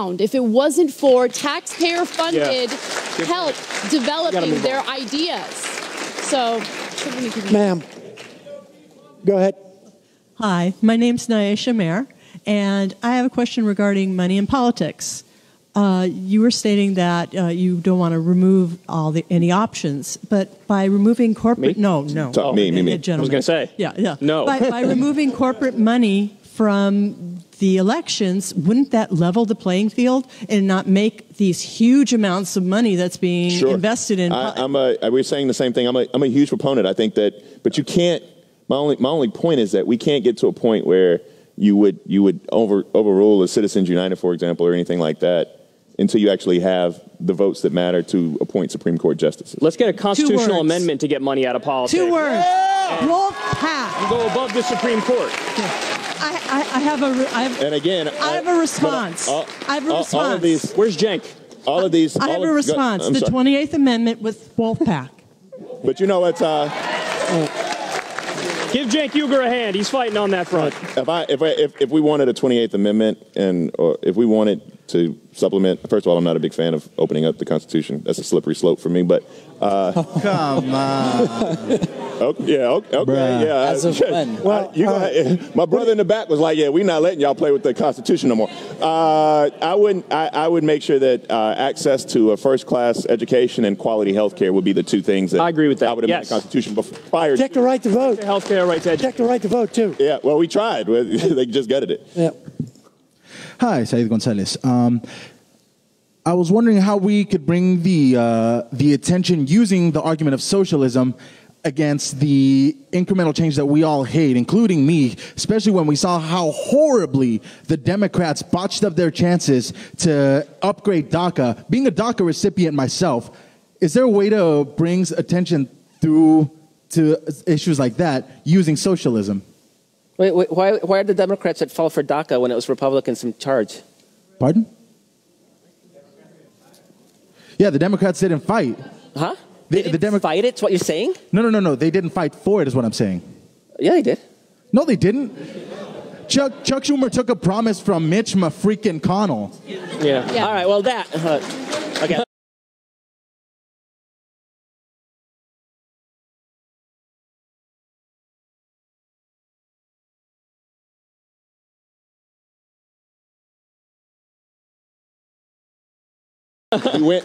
around if it wasn't for taxpayer-funded help developing their ideas. So, ma'am, go ahead. Hi, my name's Naisha Mayer, and I have a question regarding money in politics. You were stating that you don't want to remove any options, but by removing corporate... Me? No. Me. I was going to say. Yeah. No. By removing corporate money from the elections, wouldn't that level the playing field and not make these huge amounts of money that's being invested in... We're saying the same thing. I'm a huge proponent. I think that... But you can't... My only point is that we can't get to a point where you would overrule a Citizens United, for example, or anything like that, until you actually have the votes that matter to appoint Supreme Court justices. Let's get a constitutional amendment to get money out of politics. 2 words. Wolf pack. And go above the Supreme Court. I have a response. All of these. Where's Cenk? All of these. I have a response. The 28th Amendment with Wolf pack. But you know what's... Give Cenk Uygur a hand. He's fighting on that front. If we wanted a 28th Amendment or if we wanted to supplement, first of all, I'm not a big fan of opening up the Constitution. That's a slippery slope for me. But come on. Okay. As of when? Well, my brother in the back was like, "Yeah, we're not letting y'all play with the Constitution no more." I would make sure that access to a first-class education and quality health care would be the 2 things that I agree with that. I would amend the Constitution prior. Protect the right to vote. Health care, right to education. Protect the right to vote too. Yeah. Well, we tried. They just gutted it. Yeah. Hi, Said Gonzalez. I was wondering how we could bring the attention using the argument of socialism against the incremental change that we all hate, including me, especially when we saw how horribly the Democrats botched up their chances to upgrade DACA. Being a DACA recipient myself, is there a way to bring attention to issues like that using socialism? Wait, why are the Democrats that fall for DACA when it was Republicans in charge? Pardon? Yeah, the Democrats didn't fight. Huh? They didn't fight it? That's what you're saying? No. They didn't fight for it is what I'm saying. Yeah, they did. No, they didn't. Chuck Schumer took a promise from Mitch freaking McConnell. Yeah. All right, well, that... okay.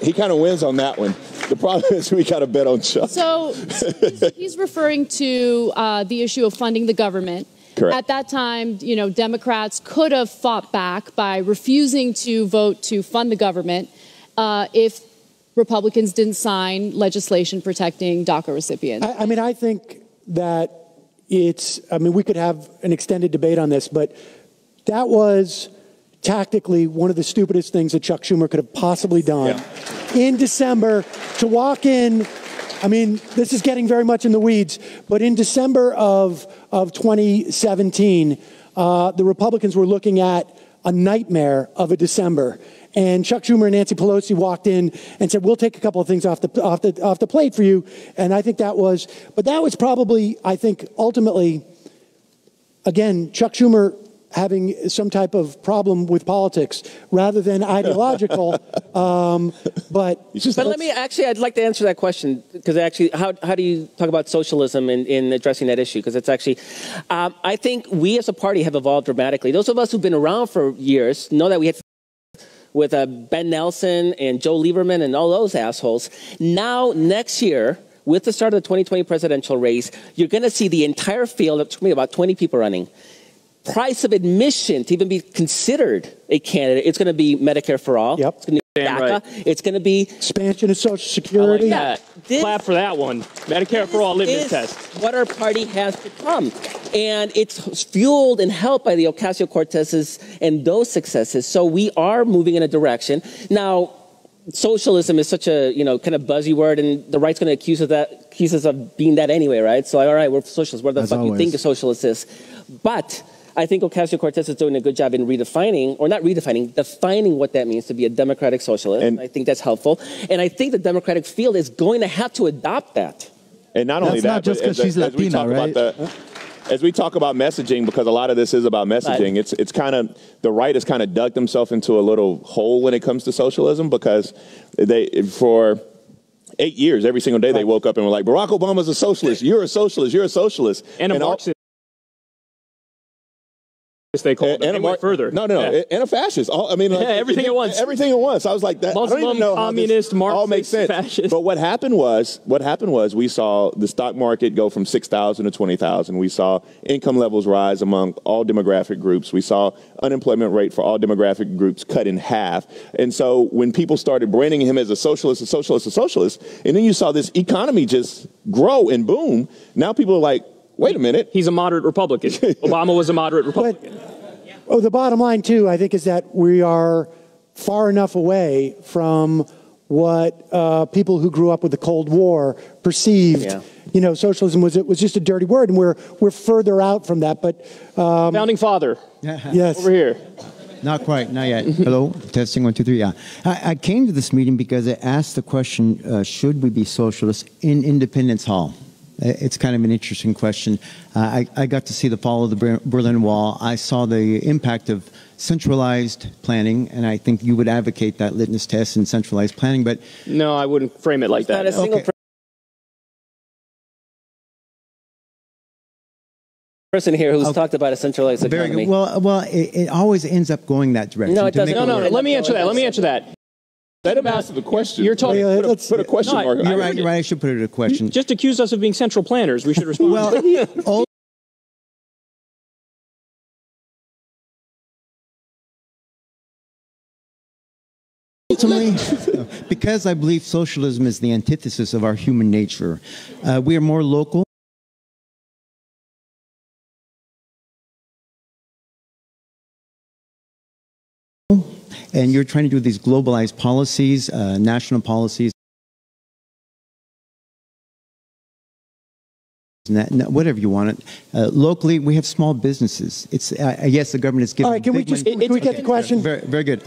He kind of wins on that one. The problem is we got to bet on Chuck. So he's referring to the issue of funding the government. Correct. At that time, Democrats could have fought back by refusing to vote to fund the government if Republicans didn't sign legislation protecting DACA recipients. I think that we could have an extended debate on this, but that was tactically one of the stupidest things that Chuck Schumer could have possibly done. In December, to walk in, this is getting very much in the weeds, but in December of 2017, the Republicans were looking at a nightmare of a December. And Chuck Schumer and Nancy Pelosi walked in and said, "We'll take a couple of things off the plate for you." And I think that was probably, I think, ultimately, again, Chuck Schumer having some type of problem with politics rather than ideological. But let me I'd like to answer that question, because how do you talk about socialism in addressing that issue? Because it's actually, I think we as a party have evolved dramatically. Those of us who've been around for years know that we had with Ben Nelson and Joe Lieberman and all those assholes. Now, next year, with the start of the 2020 presidential race, you're going to see the entire field of about 20 people running. Price of admission to even be considered a candidate, it's going to be Medicare for all. Yep. It's going to be DACA. Right. It's going to be expansion of Social Security. Clap for that one. Medicare for all litmus test. What our party has become. And it's fueled and helped by the Ocasio-Cortez's and those successes. So we are moving in a direction. Now, socialism is such a, kind of buzzy word, and the right's going to accuse us of being that anyway, right? So, all right, we're socialists. What the fuck do you think a socialist is? But I think Ocasio-Cortez is doing a good job in defining what that means to be a democratic socialist. And I think that's helpful. And I think the democratic field is going to have to adopt that. And not only that, not just because she's Latina, right? as we talk about messaging, because a lot of this is about messaging, it's kind of, the right has kind of dug themselves into a little hole when it comes to socialism, because for 8 years, every single day they woke up and were like, Barack Obama's a socialist, you're a socialist, you're a socialist. And a Marxist. They called it. They went further. And a fascist. I mean, like, everything at once. Everything at once. I was like, that. Muslim, I don't even know communist, how this Marxist, all makes sense. fascist. But what happened was we saw the stock market go from 6,000 to 20,000. We saw income levels rise among all demographic groups. We saw unemployment rate for all demographic groups cut in half. And so when people started branding him as a socialist, and then you saw this economy just grow and boom, now people are like, wait a minute. He's a moderate Republican. Obama was a moderate Republican. The bottom line, too, I think, is that we are far enough away from what people who grew up with the Cold War perceived. Yeah. You know, socialism was just a dirty word, and we're further out from that. But founding father. Yes. Over here. Not quite, not yet. Hello, testing 1, 2, 3. Yeah, I came to this meeting because I asked the question: should we be socialists in Independence Hall? It's kind of an interesting question. I got to see the fall of the Berlin Wall. I saw the impact of centralized planning, and I think you would advocate that litmus test in centralized planning. But no, I wouldn't frame it like that. Not a single person here who's talked about a centralized economy. Very good. Well, it always ends up going that direction. No, it doesn't. No. Let me answer that. Let him answer the question. You're talking. Put a question mark. You're right. I should put it a question. You just accused us of being central planners. We should respond. Well, ultimately, because I believe socialism is the antithesis of our human nature, we are more local. And you're trying to do these globalized policies, national policies, whatever you want it. Locally, we have small businesses. It's yes, the government is giving. All right, can we get the question? Very, very good.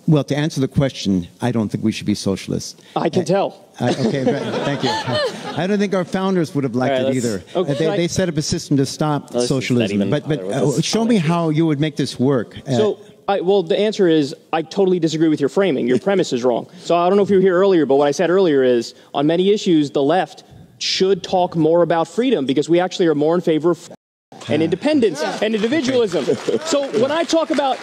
Well, to answer the question, I don't think we should be socialists. I can tell. Okay, thank you. I don't think our founders would have liked it either. Okay, they set up a system to stop socialism. But show me how you would make this work. Well, the answer is I totally disagree with your framing. Your premise is wrong. So I don't know if you were here earlier, but what I said earlier is on many issues, the left should talk more about freedom because we actually are more in favor of and independence and individualism. So when I talk about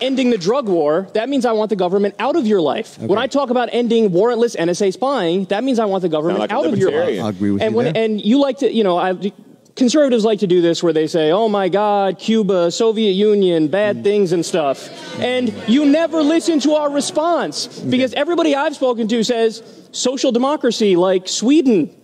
ending the drug war, that means I want the government out of your life. Okay. When I talk about ending warrantless NSA spying, that means I want the government out of your life. I'll agree with you there. And you like to, conservatives like to do this where they say, oh my God, Cuba, Soviet Union, bad things and stuff. And you never listen to our response because everybody I've spoken to says social democracy like Sweden.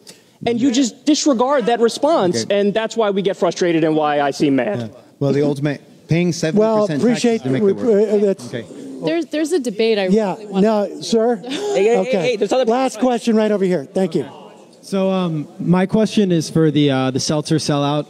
And you just disregard that response, and that's why we get frustrated and why I seem mad. Yeah. Well, the ultimate paying 70% appreciate taxes to make it work. Okay. There's a debate I really want no, sir. Hey, there's other last question right over here. Thank you. So my question is for the seltzer sellout.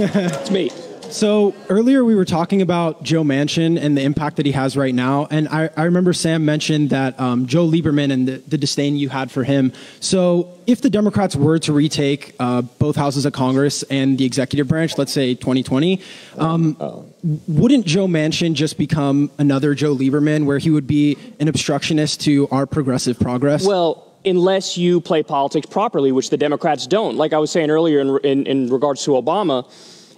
It's me. So earlier we were talking about Joe Manchin and the impact that he has right now. And I remember Sam mentioned that Joe Lieberman and the disdain you had for him. So if the Democrats were to retake both houses of Congress and the executive branch, let's say 2020, wouldn't Joe Manchin just become another Joe Lieberman where he would be an obstructionist to our progressive progress? Well, unless you play politics properly, which the Democrats don't. Like I was saying earlier in regards to Obama,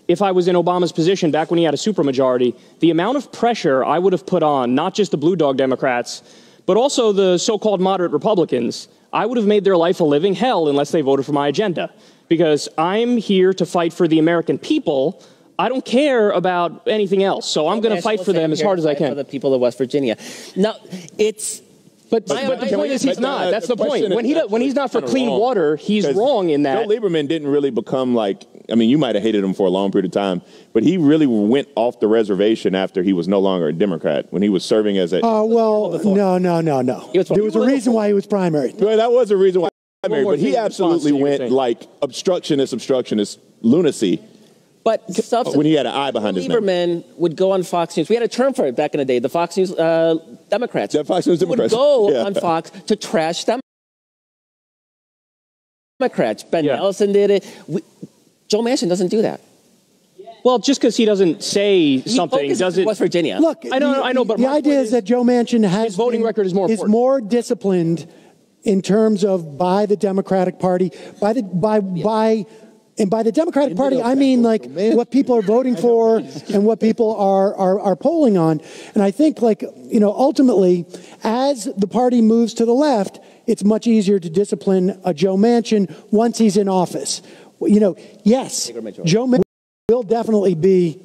if I was in Obama's position back when he had a supermajority, the amount of pressure I would have put on not just the Blue Dog Democrats, but also the so-called moderate Republicans, I would have made their life a living hell unless they voted for my agenda. Because I'm here to fight for the American people. I don't care about anything else. So I'm going to fight for them as hard as I can. For the people of West Virginia. Now, it's... But the point is he's not. That's the point. When he's not for clean water, he's wrong in that. Joe Lieberman didn't really become like, I mean, you might have hated him for a long period of time, but he really went off the reservation after he was no longer a Democrat, when he was serving as a... no. There was a reason why he was primary. Well, that was a reason why he was primary, but he absolutely went like obstructionist lunacy But when he had an eye behind his name. Lieberman would go on Fox News. We had a term for it back in the day, the Fox News Democrats. The Fox News Democrats. Would go on Fox to trash Democrats. Ben Nelson did it. Joe Manchin doesn't do that. Well, just because he doesn't say something doesn't. West Virginia. Look, I know, but the idea is that Joe Manchin has his voting record is more important. more disciplined in terms of by the Democratic Party, by the Democratic Party, I mean like what people are voting for and what people are polling on. And I think ultimately, as the party moves to the left, it's much easier to discipline a Joe Manchin once he's in office. Yes, Joe Manchin will definitely be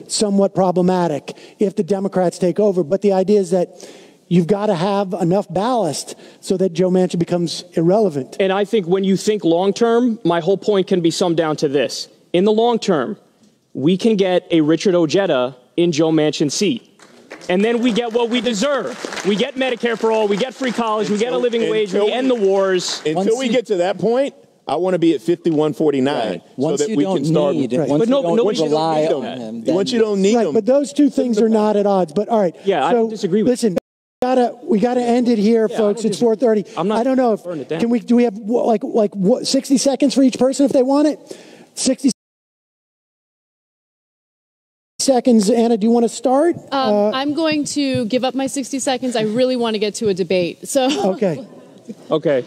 somewhat problematic if the Democrats take over. But the idea is that you've got to have enough ballast so that Joe Manchin becomes irrelevant. And I think when you think long term, my whole point can be summed down to this. In the long term, we can get a Richard Ojeda in Joe Manchin's seat. And then we get what we deserve. We get Medicare for all, we get free college, we get a living wage, we end the wars. Until we get to that point, I want to be at 51-49 so that we can start. Once you don't rely on him. Once you don't need them. But those two things are not at odds. But all right. Yeah, so, I disagree with listen, we gotta end it here, folks. It's 4:30. I don't know if do we have 60 seconds for each person if they want it? 60 seconds. Anna, do you want to start? I'm going to give up my 60 seconds. I really want to get to a debate. So Okay.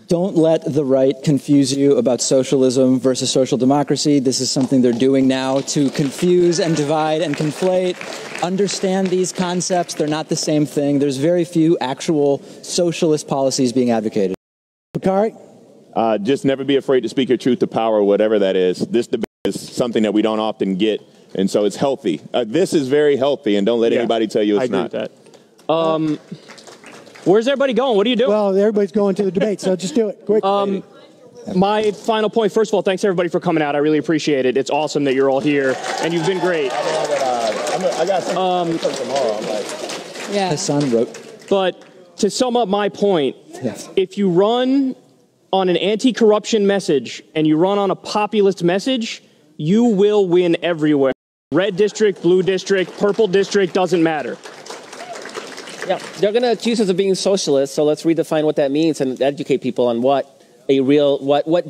Don't let the right confuse you about socialism versus social democracy. This is something they're doing now to confuse and divide and conflate. Understand these concepts. They're not the same thing. There's very few actual socialist policies being advocated. Bakari? Just never be afraid to speak your truth to power, whatever that is. This debate is something that we don't often get, and so it's healthy. This is very healthy, and don't let anybody tell you it's not. I agree with that. Where's everybody going? What are you doing? Well, everybody's going to the debate, so just do it quick. My final point, first of all, thanks everybody for coming out. I really appreciate it. It's awesome that you're all here, and you've been great. I got something tomorrow. Hassan wrote. But to sum up my point, if you run on an anti-corruption message and you run on a populist message, you will win everywhere. Red district, blue district, purple district, doesn't matter. Yeah, they're going to accuse us of being socialists, so let's redefine what that means and educate people on what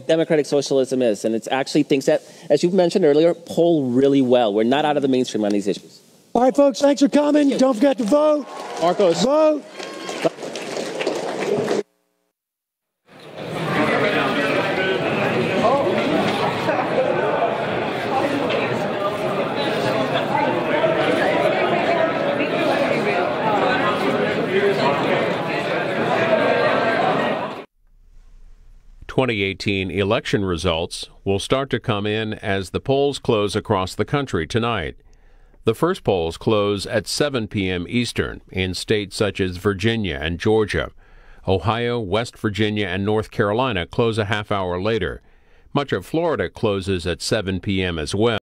democratic socialism is. And it's actually things that, as you mentioned earlier, poll really well. We're not out of the mainstream on these issues. All right, folks, thanks for coming. Don't forget to vote. Marcos. Vote. 2018 election results will start to come in as the polls close across the country tonight. The first polls close at 7 p.m. Eastern in states such as Virginia and Georgia. Ohio, West Virginia, and North Carolina close a half hour later. Much of Florida closes at 7 p.m. as well,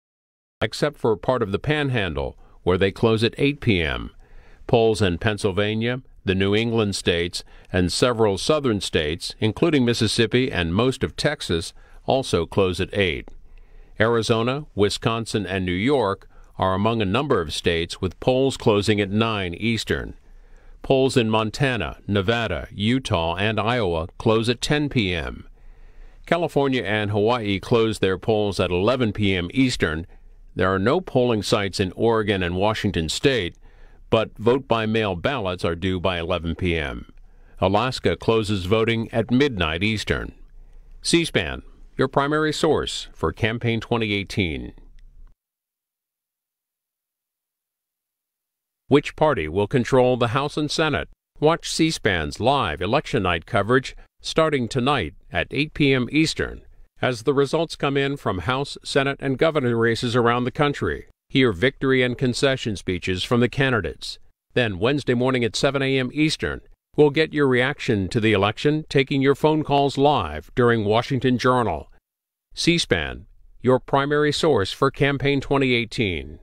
except for part of the Panhandle, where they close at 8 p.m. Polls in Pennsylvania, the New England states, and several southern states, including Mississippi and most of Texas, also close at 8. Arizona, Wisconsin, and New York are among a number of states with polls closing at 9 Eastern. Polls in Montana, Nevada, Utah, and Iowa close at 10 p.m. California and Hawaii close their polls at 11 p.m. Eastern. There are no polling sites in Oregon and Washington state, but vote-by-mail ballots are due by 11 p.m. Alaska closes voting at midnight Eastern. C-SPAN, your primary source for Campaign 2018. Which party will control the House and Senate? Watch C-SPAN's live election night coverage starting tonight at 8 p.m. Eastern as the results come in from House, Senate, and governor races around the country. Hear victory and concession speeches from the candidates. Then Wednesday morning at 7 a.m. Eastern, we'll get your reaction to the election, taking your phone calls live during Washington Journal. C-SPAN, your primary source for Campaign 2018.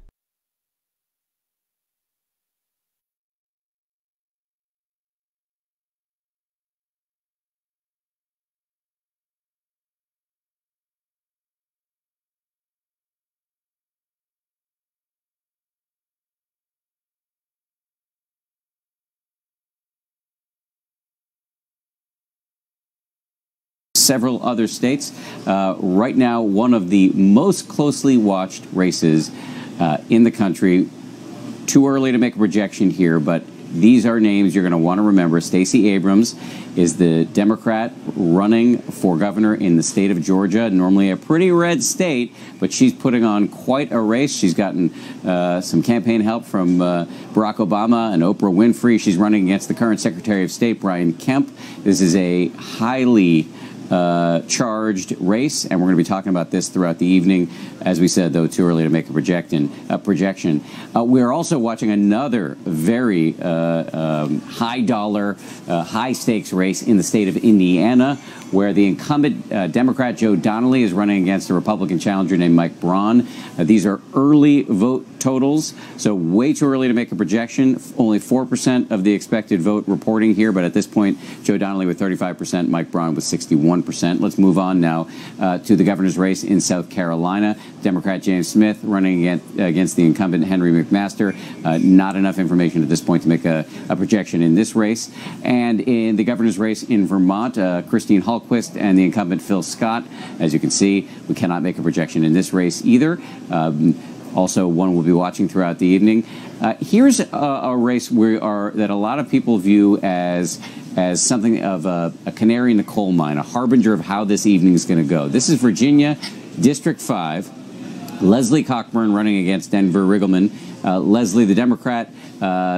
several other states. Right now, one of the most closely watched races in the country. Too early to make a projection here, but these are names you're going to want to remember. Stacey Abrams is the Democrat running for governor in the state of Georgia, normally a pretty red state, but she's putting on quite a race. She's gotten some campaign help from Barack Obama and Oprah Winfrey. She's running against the current Secretary of State, Brian Kemp. This is a highly charged race, and we're going to be talking about this throughout the evening. As we said, though, too early to make a projection. We're also watching another very high-dollar, high-stakes race in the state of Indiana, where the incumbent Democrat Joe Donnelly is running against a Republican challenger named Mike Braun. These are early vote totals, so way too early to make a projection. Only 4% of the expected vote reporting here, but at this point, Joe Donnelly with 35%, Mike Braun with 61%. Let's move on now to the governor's race in South Carolina. Democrat James Smith running against the incumbent Henry McMaster. Not enough information at this point to make a projection in this race. And in the governor's race in Vermont, Christine Hallquist and the incumbent Phil Scott. As you can see, we cannot make a projection in this race either. Also, one we'll be watching throughout the evening. Here's a race that a lot of people view as something of a canary in the coal mine, a harbinger of how this evening is going to go. This is Virginia, District 5. Leslie Cockburn running against Denver Riggleman. Leslie, the Democrat,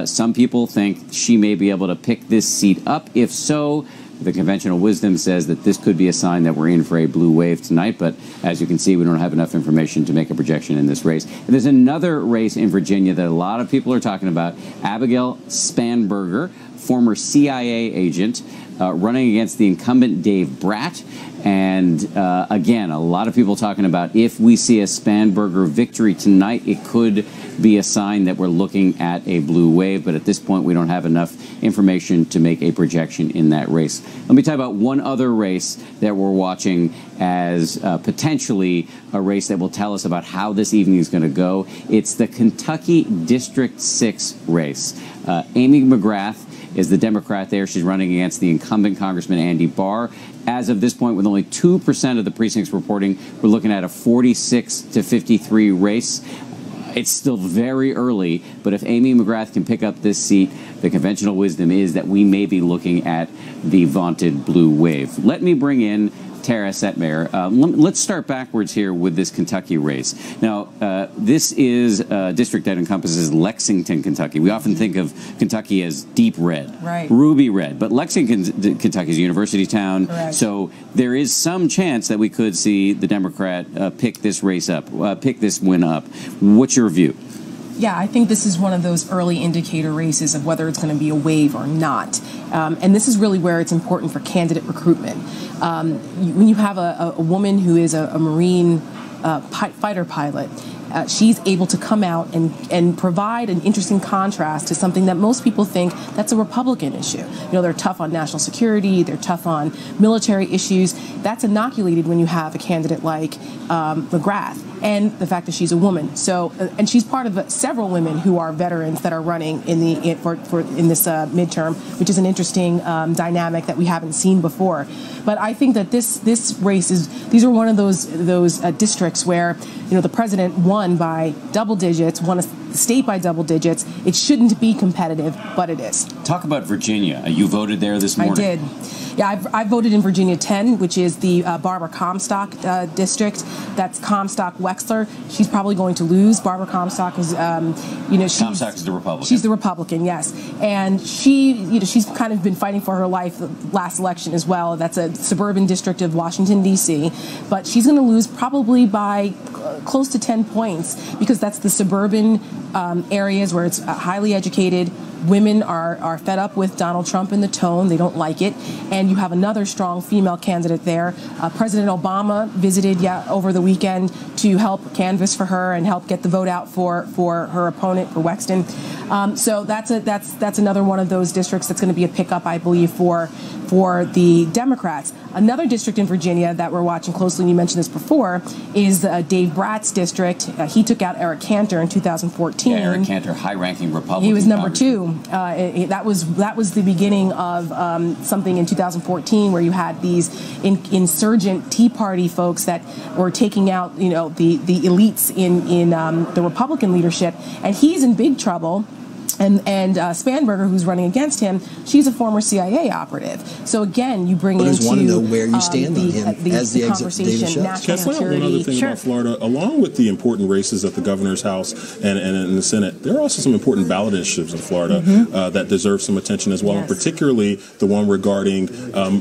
some people think she may be able to pick this seat up. If so, the conventional wisdom says that this could be a sign that we're in for a blue wave tonight, but as you can see, we don't have enough information to make a projection in this race. And there's another race in Virginia that a lot of people are talking about. Abigail Spanberger, former CIA agent, running against the incumbent Dave Bratt. And again, a lot of people talking about if we see a Spanberger victory tonight, it could be a sign that we're looking at a blue wave. But at this point, we don't have enough information to make a projection in that race. Let me talk about one other race that we're watching as potentially a race that will tell us about how this evening is going to go. It's the Kentucky District 6 race. Amy McGrath is the Democrat there. She's running against the incumbent Congressman Andy Barr. As of this point, with only 2% of the precincts reporting, we're looking at a 46-53 race. It's still very early, but if Amy McGrath can pick up this seat, the conventional wisdom is that we may be looking at the vaunted blue wave. Let me bring in Tara Setmayer. Let's start backwards here with this Kentucky race. Now, this is a district that encompasses Lexington, Kentucky. We often think of Kentucky as deep red, right, ruby red, but Lexington, Kentucky is a university town. Correct. So there is some chance that we could see the Democrat pick this race up, pick this win up. What's your view? Yeah, I think this is one of those early indicator races of whether it's going to be a wave or not. And this is really where it's important for candidate recruitment. When you have a woman who is a Marine fighter pilot, she's able to come out and provide an interesting contrast to something that most people think that's a Republican issue. You know, they're tough on national security, they're tough on military issues. That's inoculated when you have a candidate like McGrath, and the fact that she's a woman. So, and she's part of several women who are veterans that are running in this midterm, which is an interesting dynamic that we haven't seen before. But I think that this race these are one of those districts where, you know, the president won by double digits, won a state by double digits. It shouldn't be competitive, but it is. Talk about Virginia. You voted there this morning. I did. Yeah, I voted in Virginia 10, which is the Barbara Comstock district. That's Comstock-Wexler. She's probably going to lose. Barbara Comstock is, Comstock is the Republican. She's the Republican, yes. And she's kind of been fighting for her life the last election as well. That's a suburban district of Washington, D.C. But she's going to lose probably by close to 10 points because that's the suburban areas where it's highly educated. Women are fed up with Donald Trump and the tone. They don't like it. And you have another strong female candidate there. President Obama visited over the weekend to help canvass for her and help get the vote out for her opponent, for Wexton. So that's another one of those districts that's going to be a pickup, I believe, for the Democrats. Another district in Virginia that we're watching closely, and you mentioned this before, is Dave Bratt's district. He took out Eric Cantor in 2014. Yeah, Eric Cantor, high-ranking Republican. He was number 2. That was the beginning of something in 2014 where you had these insurgent Tea Party folks that were taking out, the elites in the Republican leadership, and he's in big trouble. And Spanberger, who's running against him, she's a former CIA operative. So again, you bring into I just want to know where you stand on him as the conversation, national security. One other thing about Florida, along with the important races at the governor's house and in the Senate, there are also some important ballot initiatives in Florida that deserve some attention as well, and particularly the one regarding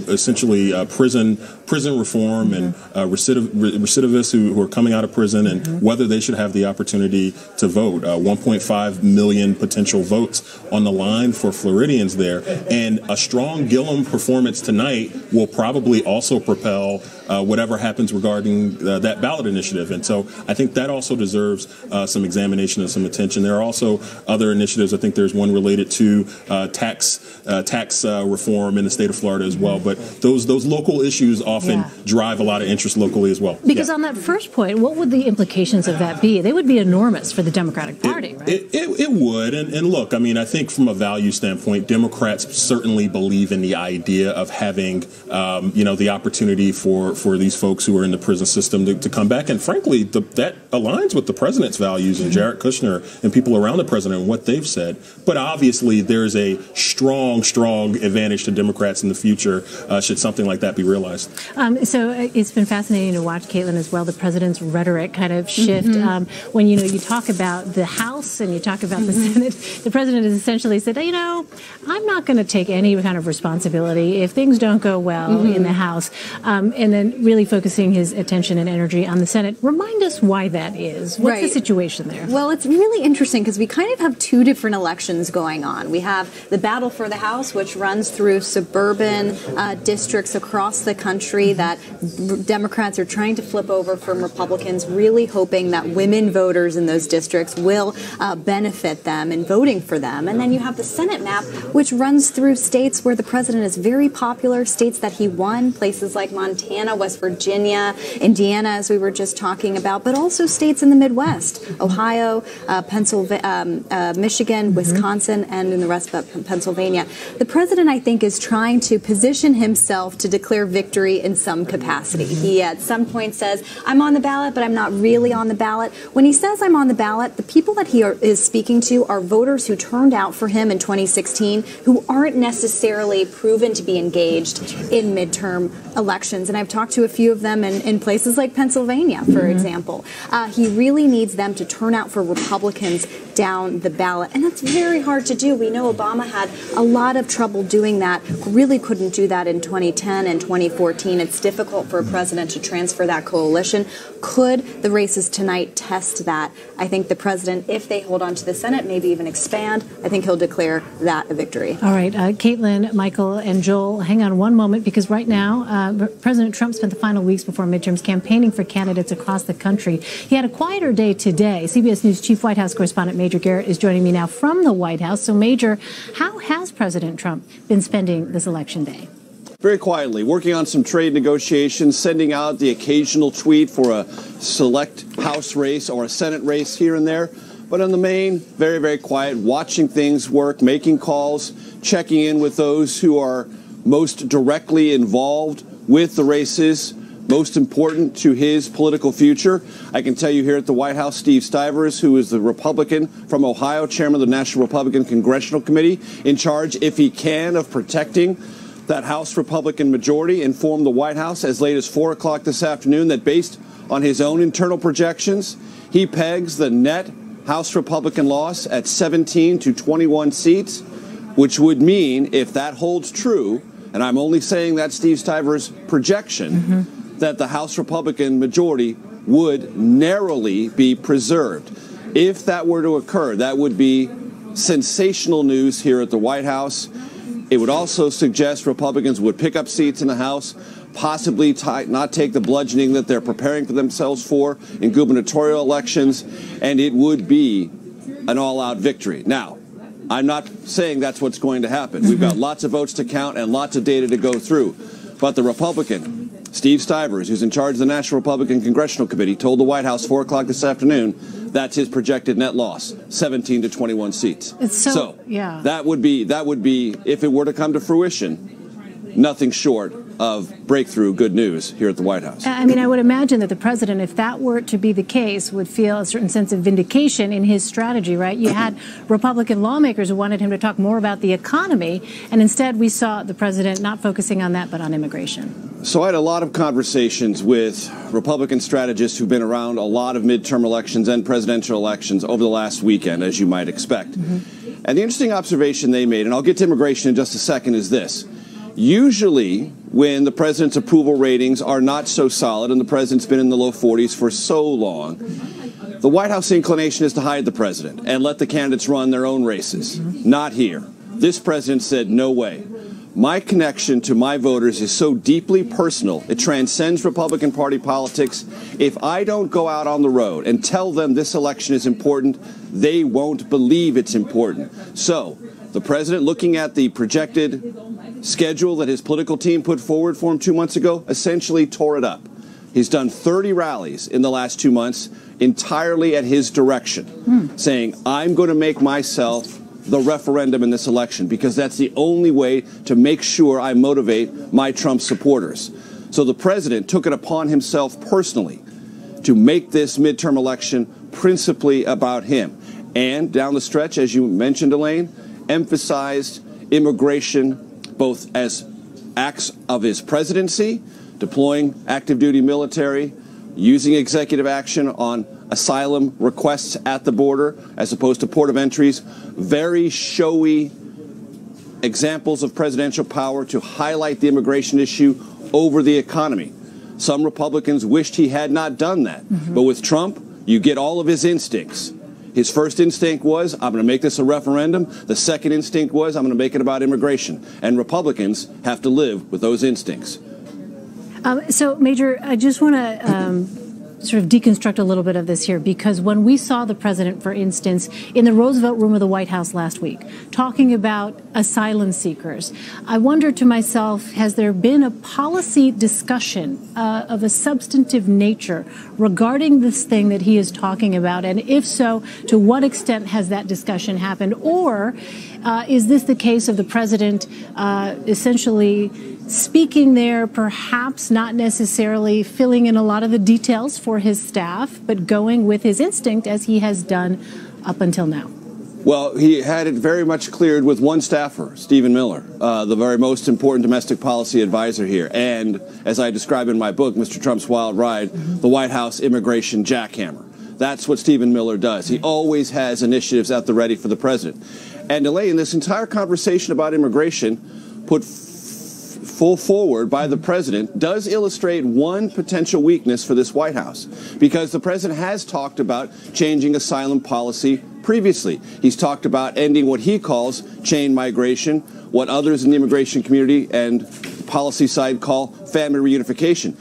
essentially prison reform and recidivists who are coming out of prison and whether they should have the opportunity to vote. 1.5 million potential votes on the line for Floridians there, and a strong Gillum performance tonight will probably also propel whatever happens regarding that ballot initiative. And so I think that also deserves some examination and some attention. There are also other initiatives. I think there's one related to tax reform in the state of Florida as well. But those local issues often drive a lot of interest locally as well. Because on that first point, what would the implications of that be? They would be enormous for the Democratic Party, right? It would. And look, I mean, I think from a value standpoint, Democrats certainly believe in the idea of having, the opportunity for these folks who are in the prison system to come back. And frankly, that aligns with the president's values and Jared Kushner and people around the president and what they've said. But obviously, there's a strong advantage to Democrats in the future should something like that be realized. So it's been fascinating to watch, Caitlin, as well, the president's rhetoric kind of shift. When, you talk about the House and you talk about the Senate, the president has essentially said, I'm not going to take any kind of responsibility if things don't go well in the House. And then really focusing his attention and energy on the Senate. Remind us why that is. What's the situation there? Well, it's really interesting because we kind of have two different elections going on. We have the battle for the House, which runs through suburban districts across the country that Democrats are trying to flip over from Republicans, really hoping that women voters in those districts will benefit them in voting for them. And then you have the Senate map, which runs through states where the president is very popular, states that he won, places like Montana, West Virginia, Indiana, as we were just talking about, but also states in the Midwest, Ohio, Pennsylvania, Michigan, Wisconsin, and in the rest of Pennsylvania. The president, I think, is trying to position himself to declare victory in some capacity. He at some point says, I'm on the ballot, but I'm not really on the ballot. When he says I'm on the ballot, the people that he is speaking to are voters who turned out for him in 2016 who aren't necessarily proven to be engaged in midterm elections. And I've talked to a few of them in places like Pennsylvania, for example. He really needs them to turn out for Republicans down the ballot. And that's very hard to do. We know Obama had a lot of trouble doing that, really couldn't do that in 2010 and 2014. It's difficult for a president to transfer that coalition. Could the races tonight test that? I think the president, if they hold on to the Senate, maybe even expand, I think he'll declare that a victory. All right, Caitlin, Michael, and Joel, hang on one moment, because right now, President Trump spent the final weeks before midterms campaigning for candidates across the country. He had a quieter day today. CBS News Chief White House correspondent Major Garrett is joining me now from the White House. So, Major, how has President Trump been spending this election day? Very quietly, working on some trade negotiations, sending out the occasional tweet for a select House race or a Senate race here and there. But on the main, very, very quiet, watching things work, making calls, checking in with those who are most directly involved with the races, most important to his political future. I can tell you here at the White House, Steve Stivers, who is the Republican from Ohio, chairman of the National Republican Congressional Committee, in charge, if he can, of protecting that House Republican majority, informed the White House as late as 4 o'clock this afternoon that based on his own internal projections, he pegs the net House Republican loss at 17 to 21 seats, which would mean, if that holds true, and I'm only saying that Steve Stivers' projection, that the House Republican majority would narrowly be preserved. If that were to occur, that would be sensational news here at the White House. It would also suggest Republicans would pick up seats in the House, possibly not take the bludgeoning that they're preparing for themselves for in gubernatorial elections, and it would be an all-out victory. Now, I'm not saying that's what's going to happen. We've got lots of votes to count and lots of data to go through. But the Republican, Steve Stivers, who's in charge of the National Republican Congressional Committee, told the White House 4 o'clock this afternoon that's his projected net loss, 17 to 21 seats. So yeah. that would be, if it were to come to fruition, nothing short of breakthrough good news here at the White House. I mean, I would imagine that the president, if that were to be the case, would feel a certain sense of vindication in his strategy, right? You had Republican lawmakers who wanted him to talk more about the economy, and instead we saw the president not focusing on that, but on immigration. So I had a lot of conversations with Republican strategists who've been around a lot of midterm elections and presidential elections over the last weekend, as you might expect. And the interesting observation they made, and I'll get to immigration in just a second, is this. Usually, when the president's approval ratings are not so solid, and the president's been in the low 40s for so long, the White House inclination is to hide the president and let the candidates run their own races. Not here. This president said, no way. My connection to my voters is so deeply personal, it transcends Republican Party politics. If I don't go out on the road and tell them this election is important, they won't believe it's important. So, the president, looking at the projected schedule that his political team put forward for him 2 months ago, essentially tore it up. He's done 30 rallies in the last 2 months, entirely at his direction, saying, I'm going to make myself the referendum in this election because that's the only way to make sure I motivate my Trump supporters. So the president took it upon himself personally to make this midterm election principally about him. And down the stretch, as you mentioned, Elaine, emphasized immigration both as acts of his presidency, deploying active duty military, using executive action on asylum requests at the border as opposed to port of entries, very showy examples of presidential power to highlight the immigration issue over the economy. Some Republicans wished he had not done that. But with Trump, you get all of his instincts. His first instinct was, I'm going to make this a referendum. The second instinct was, I'm going to make it about immigration. And Republicans have to live with those instincts. So, Major, I just want to sort of deconstruct a little bit of this here, because when we saw the president, for instance, in the Roosevelt Room of the White House last week, talking about asylum seekers, I wondered to myself, has there been a policy discussion of a substantive nature regarding this thing that he is talking about? And if so, to what extent has that discussion happened? Or is this the case of the president essentially speaking there, perhaps not necessarily filling in a lot of the details for his staff, but going with his instinct as he has done up until now? Well, he had it very much cleared with one staffer, Stephen Miller, the very most important domestic policy advisor here. And as I describe in my book, Mr. Trump's Wild Ride, the White House immigration jackhammer. That's what Stephen Miller does. He always has initiatives at the ready for the president. And Elaine, this entire conversation about immigration put full forward by the president does illustrate one potential weakness for this White House, because the president has talked about changing asylum policy previously. He's talked about ending what he calls chain migration, what others in the immigration community and policy side call family reunification.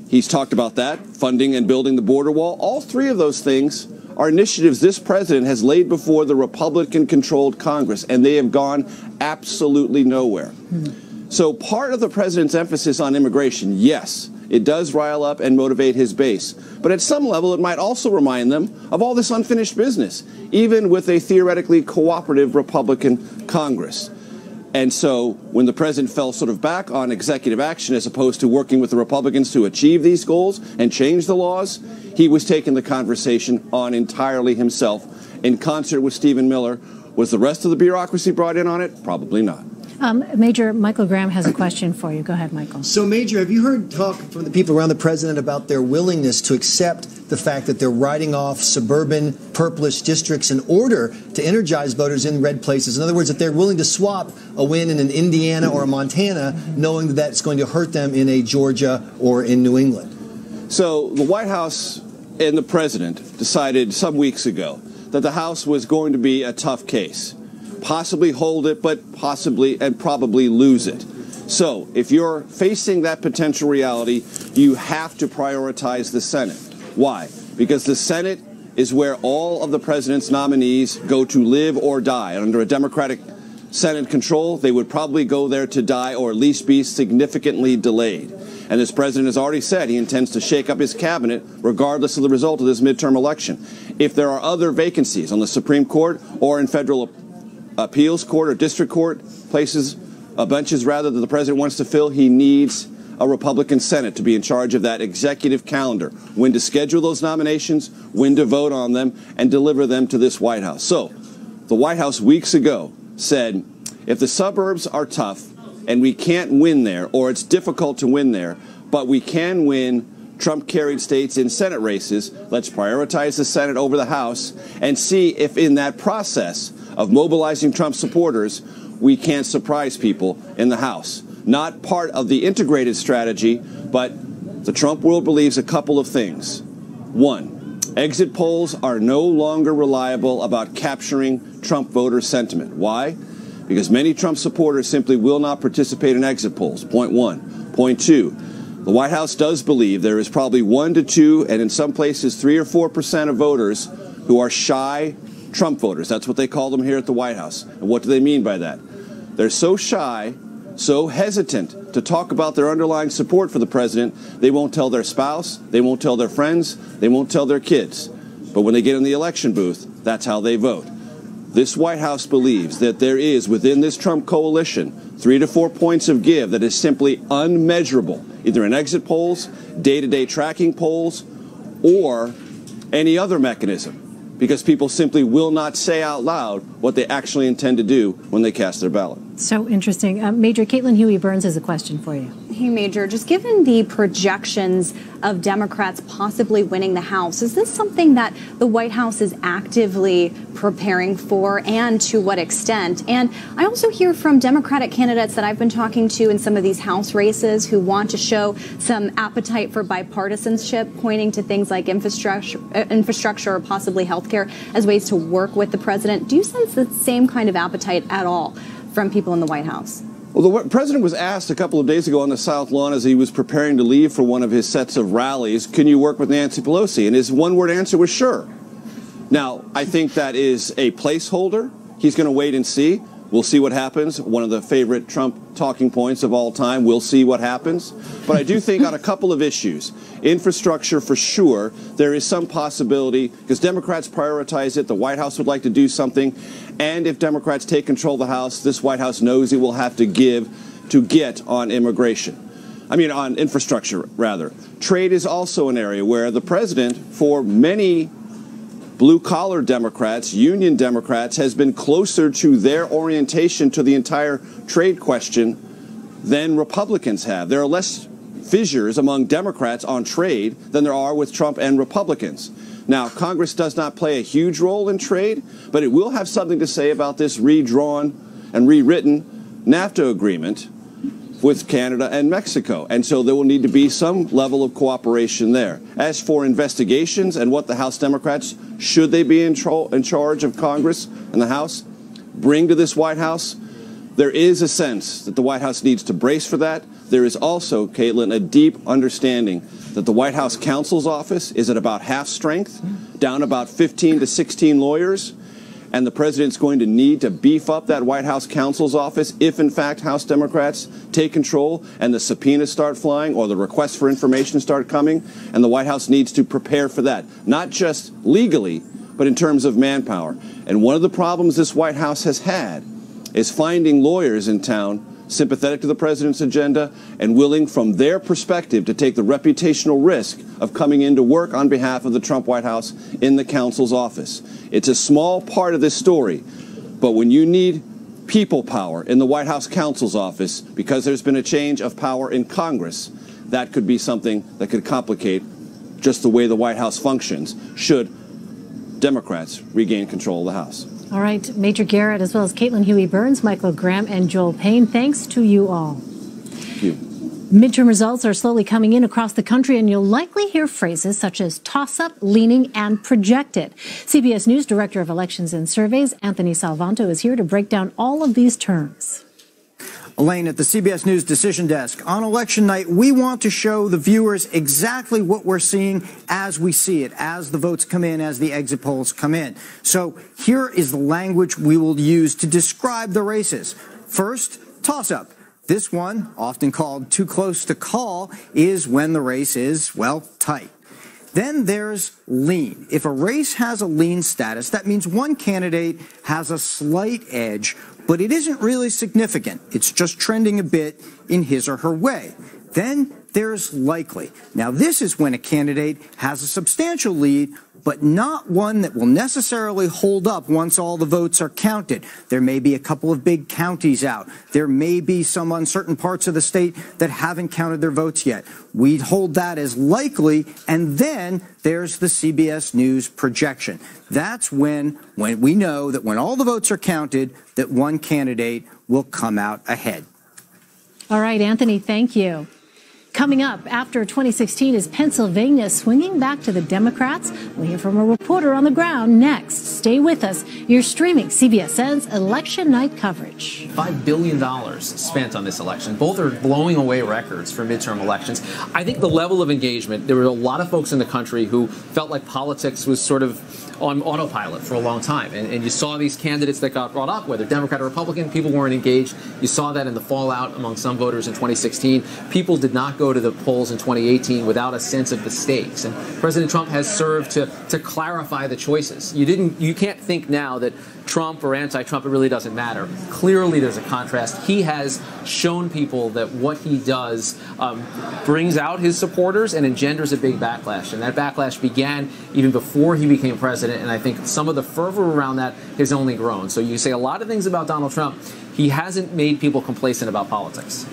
He's talked about that, funding and building the border wall. All three of those things are initiatives this president has laid before the Republican-controlled Congress, and they have gone absolutely nowhere. So part of the president's emphasis on immigration, yes, it does rile up and motivate his base. But at some level, it might also remind them of all this unfinished business, even with a theoretically cooperative Republican Congress. And so when the president fell sort of back on executive action as opposed to working with the Republicans to achieve these goals and change the laws, he was taking the conversation on entirely himself in concert with Stephen Miller. Was the rest of the bureaucracy brought in on it? Probably not. Major, Michael Graham has a question for you. Go ahead, Michael. So, Major, have you heard talk from the people around the president about their willingness to accept the fact that they're writing off suburban purplish districts in order to energize voters in red places? In other words, that they're willing to swap a win in an Indiana or a Montana, knowing that that's going to hurt them in a Georgia or in New England. So the White House and the president decided some weeks ago that the House was going to be a tough case. Possibly hold it, but possibly and probably lose it. So if you're facing that potential reality, you have to prioritize the Senate. Why? Because the Senate is where all of the president's nominees go to live or die. And under a Democratic Senate control, they would probably go there to die or at least be significantly delayed. And this president has already said he intends to shake up his cabinet regardless of the result of this midterm election. If there are other vacancies on the Supreme Court or in federal appeals court or district court benches rather that the president wants to fill, he needs a Republican Senate to be in charge of that executive calendar, when to schedule those nominations, when to vote on them, and deliver them to this White House. So the White House weeks ago said, if the suburbs are tough and we can't win there, or it's difficult to win there, but we can win Trump-carried states in Senate races, let's prioritize the Senate over the House and see if in that process of mobilizing Trump supporters, we can't surprise people in the House. Not part of the integrated strategy, but the Trump world believes a couple of things. One, exit polls are no longer reliable about capturing Trump voter sentiment. Why? Because many Trump supporters simply will not participate in exit polls, point one. Point two, the White House does believe there is probably 1 to 2, and in some places 3 or 4% of voters who are shy Trump voters. That's what they call them here at the White House. And what do they mean by that? They're so shy, so hesitant to talk about their underlying support for the president, they won't tell their spouse, they won't tell their friends, they won't tell their kids. But when they get in the election booth, that's how they vote. This White House believes that there is, within this Trump coalition, 3 to 4 points of give that is simply unmeasurable, either in exit polls, day-to-day tracking polls, or any other mechanism, because people simply will not say out loud what they actually intend to do when they cast their ballot. So interesting. Major Caitlin Huey-Burns has a question for you. Hey, Major, just given the projections of Democrats possibly winning the House, is this something that the White House is actively preparing for, and to what extent? And I also hear from Democratic candidates that I've been talking to in some of these House races who want to show some appetite for bipartisanship, pointing to things like infrastructure or possibly healthcare as ways to work with the president. Do you sense the same kind of appetite at all from people in the White House? Well, the president was asked a couple of days ago on the South Lawn as he was preparing to leave for one of his sets of rallies, can you work with Nancy Pelosi? And his one-word answer was sure. Now, I think that is a placeholder. He's going to wait and see. We'll see what happens. One of the favorite Trump talking points of all time, we'll see what happens. But I do think on a couple of issues, infrastructure for sure, there is some possibility, because Democrats prioritize it, the White House would like to do something, and if Democrats take control of the House, this White House knows it will have to give to get on immigration. I mean, on infrastructure, rather. Trade is also an area where the president, for many blue-collar Democrats, union Democrats, has been closer to their orientation to the entire trade question than Republicans have. There are less fissures among Democrats on trade than there are with Trump and Republicans. Now, Congress does not play a huge role in trade, but it will have something to say about this redrawn and rewritten NAFTA agreement with Canada and Mexico. And so there will need to be some level of cooperation there. As for investigations and what the House Democrats, should they be in charge of Congress and the House, bring to this White House, there is a sense that the White House needs to brace for that. There is also, Caitlin, a deep understanding that the White House counsel's office is at about half strength, down about 15 to 16 lawyers. And the president's going to need to beef up that White House counsel's office if, in fact, House Democrats take control and the subpoenas start flying or the requests for information start coming. And the White House needs to prepare for that, not just legally, but in terms of manpower. And one of the problems this White House has had is finding lawyers in town sympathetic to the president's agenda and willing, from their perspective, to take the reputational risk of coming into work on behalf of the Trump White House in the counsel's office. It's a small part of this story, but when you need people power in the White House counsel's office because there's been a change of power in Congress, that could be something that could complicate just the way the White House functions should Democrats regain control of the House. All right, Major Garrett, as well as Caitlin Huey-Burns, Michael Graham, and Joel Payne, thanks to you all. Thank you. Midterm results are slowly coming in across the country, and you'll likely hear phrases such as toss-up, leaning, and projected. CBS News Director of Elections and Surveys, Anthony Salvanto, is here to break down all of these terms. Elaine at the CBS News Decision Desk. On election night, we want to show the viewers exactly what we're seeing as we see it, as the votes come in, as the exit polls come in. So here is the language we will use to describe the races. First, toss-up. This one, often called too close to call, is when the race is, well, tight. Then there's lean. If a race has a lean status, that means one candidate has a slight edge, but it isn't really significant. It's just trending a bit in his or her way. Then there's likely. Now, this is when a candidate has a substantial lead, but not one that will necessarily hold up once all the votes are counted. There may be a couple of big counties out. There may be some uncertain parts of the state that haven't counted their votes yet. We'd hold that as likely, and then there's the CBS News projection. That's when we know that when all the votes are counted, that one candidate will come out ahead. All right, Anthony, thank you. Coming up after 2016 is Pennsylvania swinging back to the Democrats. We'll hear from a reporter on the ground next. Stay with us. You're streaming CBSN's election night coverage. $5 billion spent on this election. Both are blowing away records for midterm elections. I think the level of engagement, there were a lot of folks in the country who felt like politics was sort of on autopilot for a long time. And you saw these candidates that got brought up, whether Democrat or Republican, people weren't engaged. You saw that in the fallout among some voters in 2016. People did not go to the polls in 2018 without a sense of the stakes. And President Trump has served to clarify the choices. You can't think now that Trump or anti-Trump, it really doesn't matter. Clearly there's a contrast. He has shown people that what he does brings out his supporters and engenders a big backlash. And that backlash began even before he became president, and I think some of the fervor around that has only grown. So you say a lot of things about Donald Trump. He hasn't made people complacent about politics.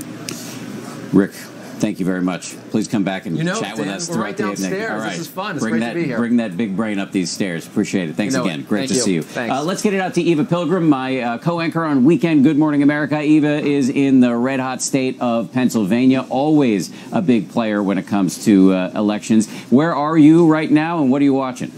Rick, thank you very much. Please come back and chat with Dan, us we're throughout right the downstairs. evening. All right. This is fun. It's great to be here. Bring that big brain up these stairs. Appreciate it. Thanks again. Great Thank to see you. Thanks. Let's get it out to Eva Pilgrim, my co-anchor on Weekend Good Morning America. Eva is in the red-hot state of Pennsylvania, always a big player when it comes to elections. Where are you right now, and what are you watching?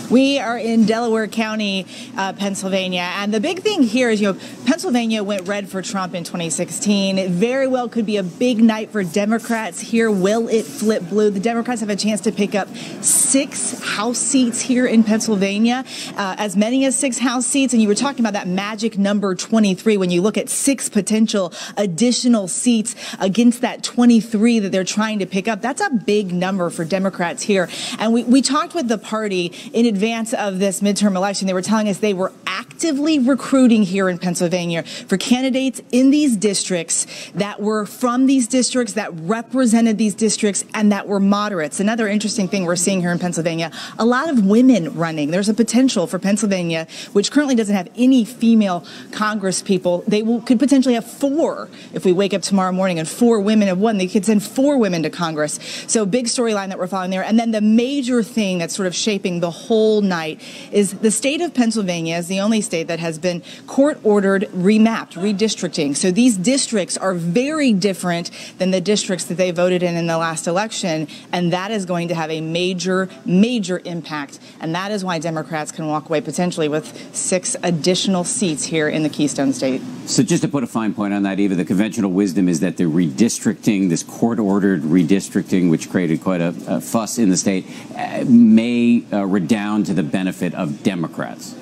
We are in Delaware County, Pennsylvania, and the big thing here is, Pennsylvania went red for Trump in 2016. It very well could be a big night for Democrats here. Will it flip blue? The Democrats have a chance to pick up 6 House seats here in Pennsylvania, as many as 6 House seats. And you were talking about that magic number 23 when you look at 6 potential additional seats against that 23 that they're trying to pick up. That's a big number for Democrats here. And we talked with the party in advance of this midterm election. They were telling us they were actively recruiting here in Pennsylvania for candidates in these districts that were from these districts, that represented these districts, and that were moderates. Another interesting thing we're seeing here in Pennsylvania, a lot of women running. There's a potential for Pennsylvania, which currently doesn't have any female Congress people. They could potentially have 4 if we wake up tomorrow morning and 4 women have won. They could send 4 women to Congress. So big storyline that we're following there. And then the major thing that's sort of shaping the whole night is the state of Pennsylvania is the only state that has been court-ordered remapped, redistricting. So these districts are very different than the districts that they voted in the last election, and that is going to have a major, major impact. And that is why Democrats can walk away potentially with 6 additional seats here in the Keystone State. So just to put a fine point on that, Eva, the conventional wisdom is that the redistricting, this court-ordered redistricting, which created quite a fuss in the state, may redound to the benefit of Democrats.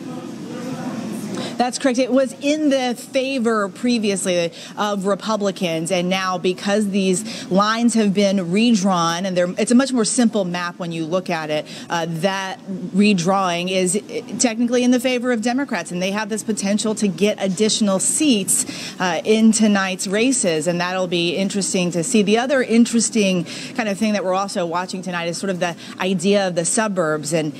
That's correct. It was in the favor previously of Republicans, and now because these lines have been redrawn, and it's a much more simple map when you look at it, that redrawing is technically in the favor of Democrats, and they have this potential to get additional seats in tonight's races, and that'll be interesting to see. The other interesting kind of thing that we're also watching tonight is sort of the idea of the suburbs and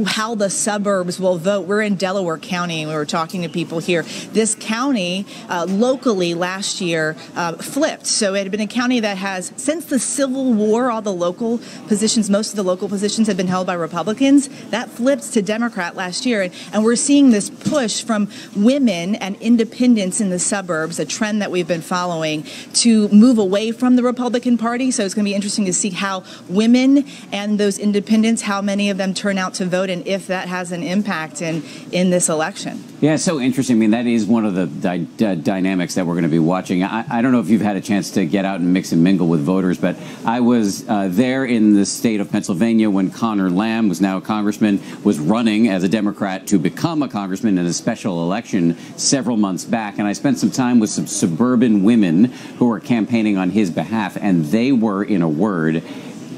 how the suburbs will vote. We're in Delaware County, and we were talking to people here. This county locally last year flipped. So it had been a county that has, since the Civil War, all the local positions, most of the local positions had been held by Republicans. That flipped to Democrat last year. And we're seeing this push from women and independents in the suburbs, a trend that we've been following, to move away from the Republican Party. So it's going to be interesting to see how women and those independents, how many of them turn out to vote, and if that has an impact in this election. Yes. That's so interesting. I mean, that is one of the dynamics that we're going to be watching. I don't know if you've had a chance to get out and mix and mingle with voters, but I was there in the state of Pennsylvania when Connor Lamb, who's now a congressman, was running as a Democrat to become a congressman in a special election several months back. And I spent some time with some suburban women who were campaigning on his behalf, and they were, in a word,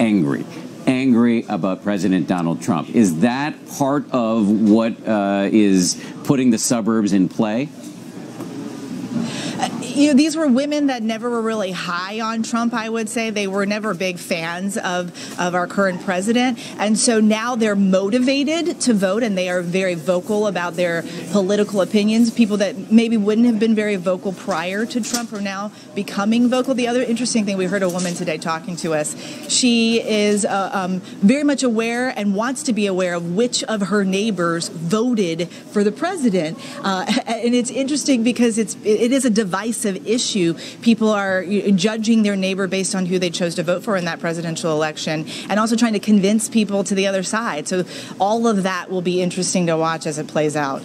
angry about President Donald Trump. Is that part of what is putting the suburbs in play? These were women that never were really high on Trump, I would say. They were never big fans of our current president. And so now they're motivated to vote, and they are very vocal about their political opinions. People that maybe wouldn't have been very vocal prior to Trump are now becoming vocal. The other interesting thing, we heard a woman today talking to us. She is very much aware and wants to be aware of which of her neighbors voted for the president. And it's interesting because it is a divisive issue. People are judging their neighbor based on who they chose to vote for in that presidential election, and also trying to convince people to the other side. So all of that will be interesting to watch as it plays out.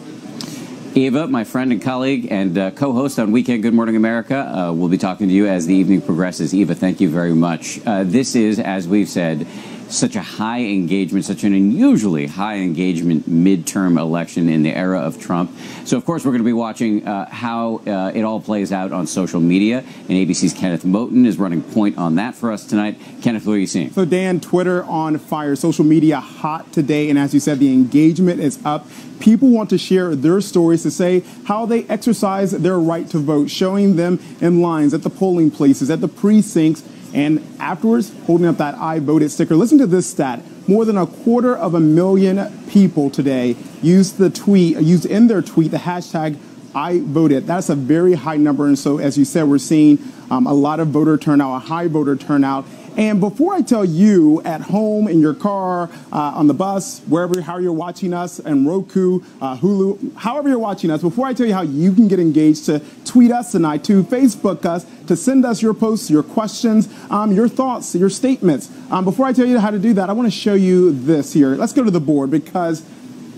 Eva, my friend and colleague and co-host on Weekend Good Morning America, will be talking to you as the evening progresses. Eva, thank you very much. This is, as we've said, such a high engagement, such an unusually high engagement midterm election in the era of Trump. So, of course, we're going to be watching how it all plays out on social media. And ABC's Kenneth Moten is running point on that for us tonight. Kenneth, what are you seeing? So, Dan, Twitter on fire, social media hot today. And as you said, the engagement is up. People want to share their stories to say how they exercise their right to vote, showing them in lines at the polling places, at the precincts, and afterwards, holding up that I voted sticker. Listen to this stat. More than 250,000 people today used in their tweet the hashtag I voted. That's a very high number. And so, as you said, we're seeing a lot of voter turnout, a high voter turnout. And before I tell you at home, in your car, on the bus, how you're watching us, and Roku, Hulu, however you're watching us, before I tell you how you can get engaged, to tweet us tonight, to Facebook us, to send us your posts, your questions, your thoughts, your statements. Before I tell you how to do that, I want to show you this here. Let's go to the board because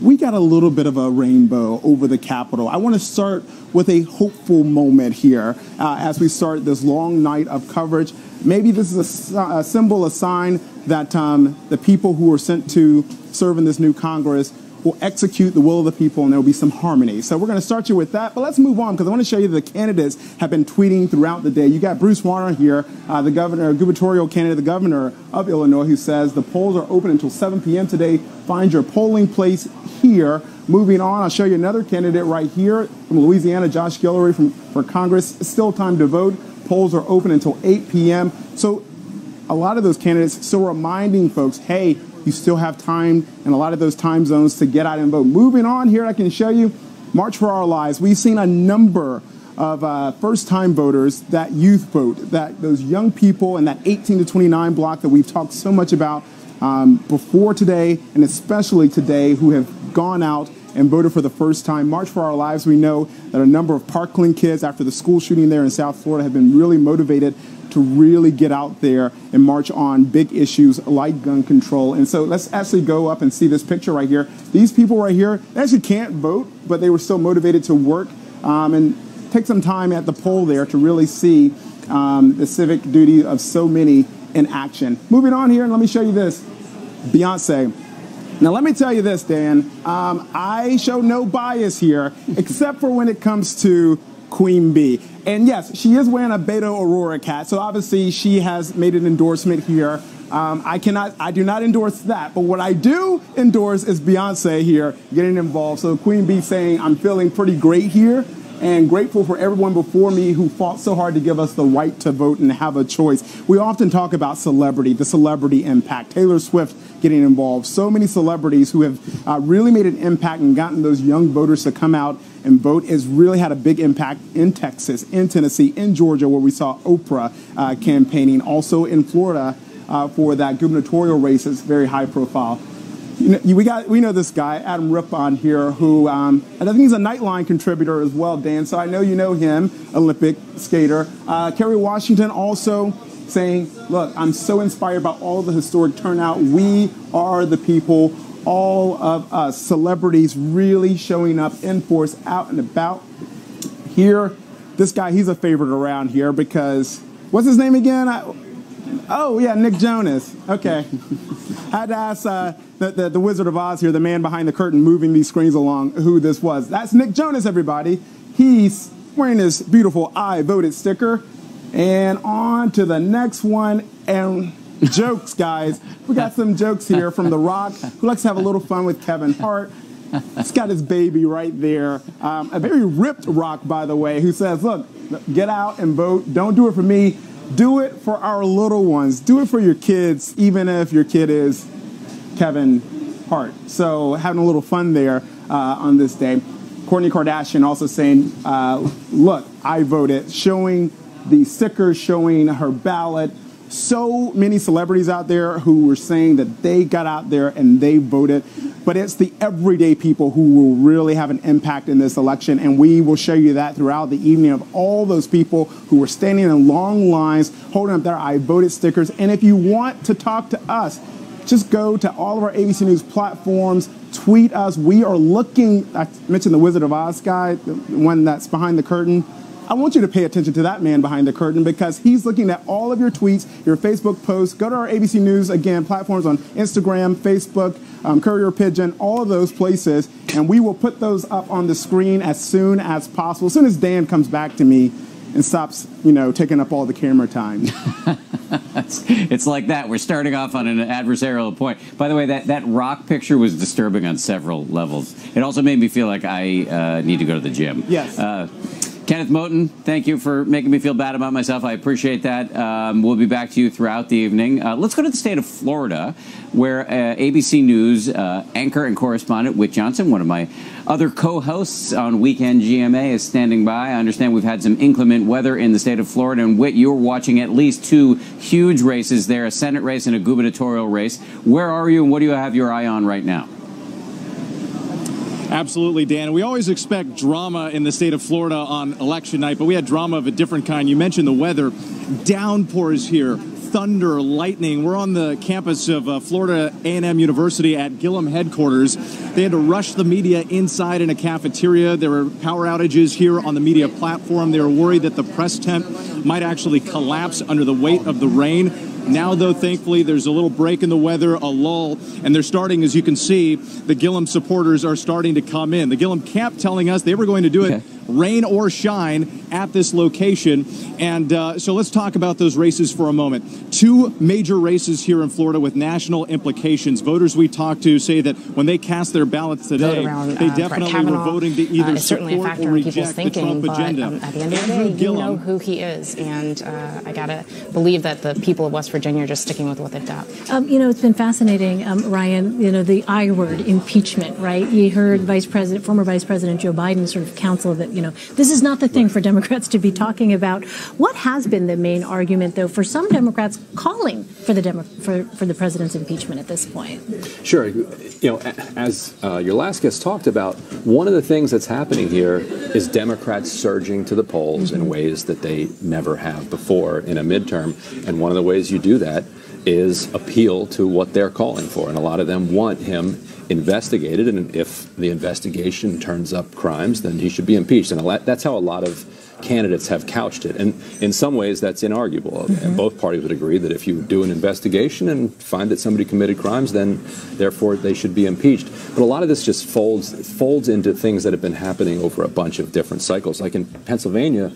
we got a little bit of a rainbow over the Capitol. I want to start with a hopeful moment here as we start this long night of coverage. Maybe this is a symbol, a sign that the people who are sent to serve in this new Congress will execute the will of the people, and there will be some harmony. So we're going to start you with that, but let's move on because I want to show you the candidates have been tweeting throughout the day. You got Bruce Warner here, the gubernatorial candidate, the governor of Illinois, who says the polls are open until 7 p.m. today. Find your polling place here. Moving on, I'll show you another candidate right here from Louisiana, Josh Guillory for Congress. Still time to vote. Polls are open until 8 p.m. So a lot of those candidates still reminding folks, hey, you still have time in a lot of those time zones to get out and vote. Moving on here, I can show you March for Our Lives. We've seen a number of first-time voters, that youth vote, that those young people in that 18 to 29 block that we've talked so much about before today, and especially today, who have gone out and voted for the first time. March for Our Lives, we know that a number of Parkland kids after the school shooting there in South Florida have been really motivated to really get out there and march on big issues like gun control. And so let's actually go up and see this picture right here. These people right here, they actually can't vote, but they were still motivated to work and take some time at the poll there to really see the civic duty of so many in action. Moving on here, and let me show you this. Beyonce. Now, let me tell you this, Dan. I show no bias here, except for when it comes to Queen Bee. And yes, she is wearing a Beto Aurora hat, so obviously she has made an endorsement here. I do not endorse that, but what I do endorse is Beyonce here getting involved. So Queen Bee saying, I'm feeling pretty great here and grateful for everyone before me who fought so hard to give us the right to vote and have a choice. We often talk about celebrity, the celebrity impact. Taylor Swift getting involved. So many celebrities who have really made an impact and gotten those young voters to come out and vote has really had a big impact in Texas, in Tennessee, in Georgia, where we saw Oprah campaigning. Also in Florida for that gubernatorial race is very high profile. We know this guy, Adam Rippon here, who I think he's a Nightline contributor as well, Dan. So I know you know him, Olympic skater. Kerry Washington also saying, look, I'm so inspired by all the historic turnout. We are the people. all of us. Celebrities really showing up in force, out and about. Here, this guy, he's a favorite around here because, what's his name again? Nick Jonas. Okay. I had to ask the Wizard of Oz here, the man behind the curtain moving these screens along, who this was. That's Nick Jonas, everybody. He's wearing his beautiful I voted sticker. And on to the next one. And jokes, guys. We got some jokes here from The Rock, who likes to have a little fun with Kevin Hart. He's got his baby right there. A very ripped Rock, by the way, who says, look, get out and vote. Don't do it for me. Do it for our little ones. Do it for your kids, even if your kid is Kevin Hart. So having a little fun there on this day. Kourtney Kardashian also saying, look, I voted, showing the stickers, showing her ballot. So many celebrities out there who were saying that they got out there and they voted. But it's the everyday people who will really have an impact in this election. And we will show you that throughout the evening of all those people who were standing in long lines, holding up their I voted stickers. And if you want to talk to us, just go to all of our ABC News platforms, tweet us. We are looking, I mentioned the Wizard of Oz guy, the one that's behind the curtain. I want you to pay attention to that man behind the curtain because he's looking at all of your tweets, your Facebook posts. Go to our ABC News, again, platforms on Instagram, Facebook, Courier Pigeon, all of those places, and we will put those up on the screen as soon as possible, as soon as Dan comes back to me and stops, taking up all the camera time. It's like that. We're starting off on an adversarial point. By the way, that Rock picture was disturbing on several levels. It also made me feel like I need to go to the gym. Yes. Kenneth Moton, thank you for making me feel bad about myself. I appreciate that. We'll be back to you throughout the evening. Let's go to the state of Florida, where ABC News anchor and correspondent Whit Johnson, one of my other co-hosts on Weekend GMA, is standing by. I understand we've had some inclement weather in the state of Florida, and Whit, you're watching at least two huge races there, a Senate race and a gubernatorial race. Where are you, and what do you have your eye on right now? Absolutely, Dan. We always expect drama in the state of Florida on election night, but we had drama of a different kind. You mentioned the weather. Downpours here, thunder, lightning. We're on the campus of Florida A&M University at Gillum headquarters. They had to rush the media inside in a cafeteria. There were power outages here on the media platform. They were worried that the press tent might actually collapse under the weight of the rain. Now, though, thankfully, there's a little break in the weather, a lull, and they're starting, as you can see, the Gillum supporters are starting to come in. The Gillum camp telling us they were going to do it rain or shine at this location. And so let's talk about those races for a moment. Two major races here in Florida with national implications. Voters we talked to say that when they cast their ballots today, they definitely were voting to either support or reject the Trump agenda. At the end of the day, you know who he is. And I got to believe that the people of West Virginia are just sticking with what they've got. It's been fascinating, Ryan, the I word, impeachment, right? You heard former Vice President Joe Biden sort of counsel that, this is not the thing for Democrats to be talking about. What has been the main argument, though, for some Democrats calling for the president's impeachment at this point? Sure. As your last guest talked about, one of the things that's happening here is Democrats surging to the polls in ways that they never have before in a midterm. And one of the ways you do that is appeal to what they're calling for. And a lot of them want him investigated, and if the investigation turns up crimes, then he should be impeached. And that's how a lot of candidates have couched it. And in some ways, that's inarguable. And both parties would agree that if you do an investigation and find that somebody committed crimes, then therefore they should be impeached. But a lot of this just folds into things that have been happening over a bunch of different cycles. Like in Pennsylvania,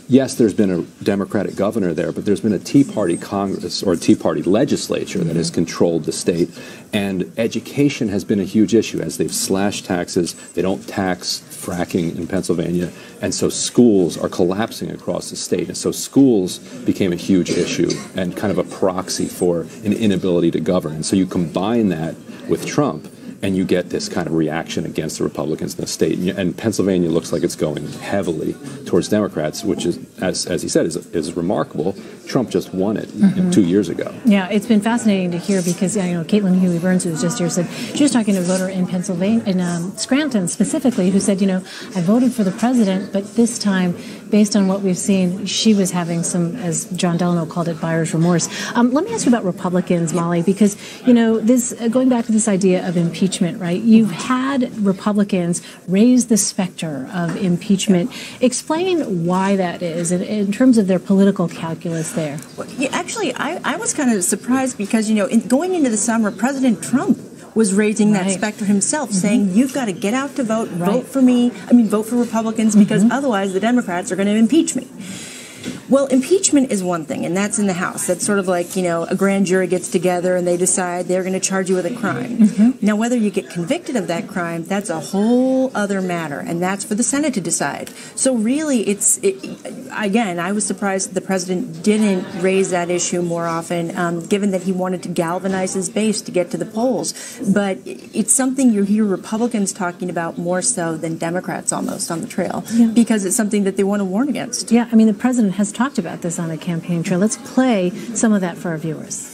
yes, there's been a Democratic governor there, but there's been a Tea Party Congress or a Tea Party legislature that has controlled the state. And education has been a huge issue as they've slashed taxes. They don't tax fracking in Pennsylvania. And so schools are collapsing across the state. And so schools became a huge issue and kind of a proxy for an inability to govern. And so you combine that with Trump, and you get this kind of reaction against the Republicans in the state. And Pennsylvania looks like it's going heavily towards Democrats, which is, as he said, is remarkable. Trump just won it 2 years ago. Yeah, it's been fascinating to hear because, Caitlin Huey-Burns, who was just here, said she was talking to a voter in Pennsylvania, in Scranton specifically, who said, I voted for the president, but this time, based on what we've seen, she was having some, as John Delano called it, buyer's remorse. Let me ask you about Republicans, Molly, because, this going back to this idea of impeachment, right? You've had Republicans raise the specter of impeachment. Explain why that is in terms of their political calculus there. Well, yeah, actually, I was kind of surprised because, going into the summer, President Trump was raising that specter himself, saying, you've got to get out to vote, vote for me, vote for Republicans, because otherwise the Democrats are going to impeach me. Well, impeachment is one thing, and that's in the House. That's sort of like, a grand jury gets together and they decide they're going to charge you with a crime. Now, whether you get convicted of that crime, that's a whole other matter, and that's for the Senate to decide. So really, again, I was surprised that the president didn't raise that issue more often, given that he wanted to galvanize his base to get to the polls. But it's something you hear Republicans talking about more so than Democrats almost on the trail, because it's something that they want to warn against. Yeah, the president has talked about this on the campaign trail. Let's play some of that for our viewers.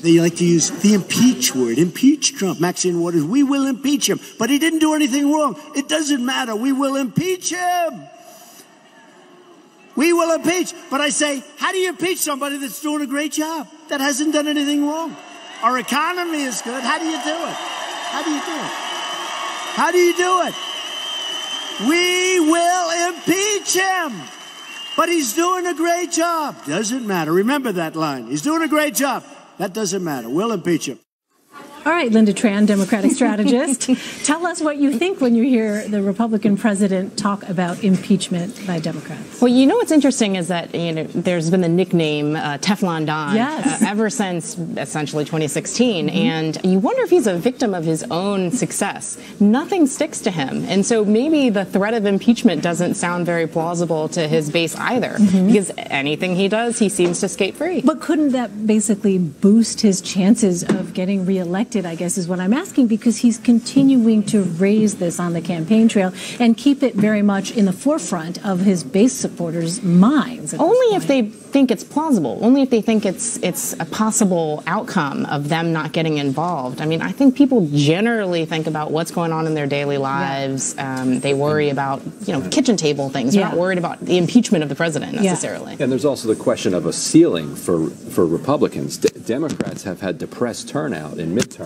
They like to use the impeach word. Impeach Trump. Maxine Waters, we will impeach him. But he didn't do anything wrong. It doesn't matter. We will impeach him. We will impeach. But I say, how do you impeach somebody that's doing a great job, that hasn't done anything wrong? Our economy is good. How do you do it? How do you do it? How do you do it? We will impeach him. But he's doing a great job. Doesn't matter. Remember that line. He's doing a great job. That doesn't matter. We'll impeach him. All right, Linda Tran, Democratic strategist. Tell us what you think when you hear the Republican president talk about impeachment by Democrats. Well, what's interesting is that there's been the nickname Teflon Don ever since essentially 2016, and you wonder if he's a victim of his own success. Nothing sticks to him, and so maybe the threat of impeachment doesn't sound very plausible to his base either, because anything he does, he seems to skate free. But couldn't that basically boost his chances of getting reelected? I guess is what I'm asking, because he's continuing to raise this on the campaign trail and keep it very much in the forefront of his base supporters' minds. Only if they think it's plausible. Only if they think it's a possible outcome of them not getting involved. I think people generally think about what's going on in their daily lives. They worry about kitchen table things. They're not worried about the impeachment of the president necessarily. And there's also the question of a ceiling for Republicans. Democrats have had depressed turnout in midterms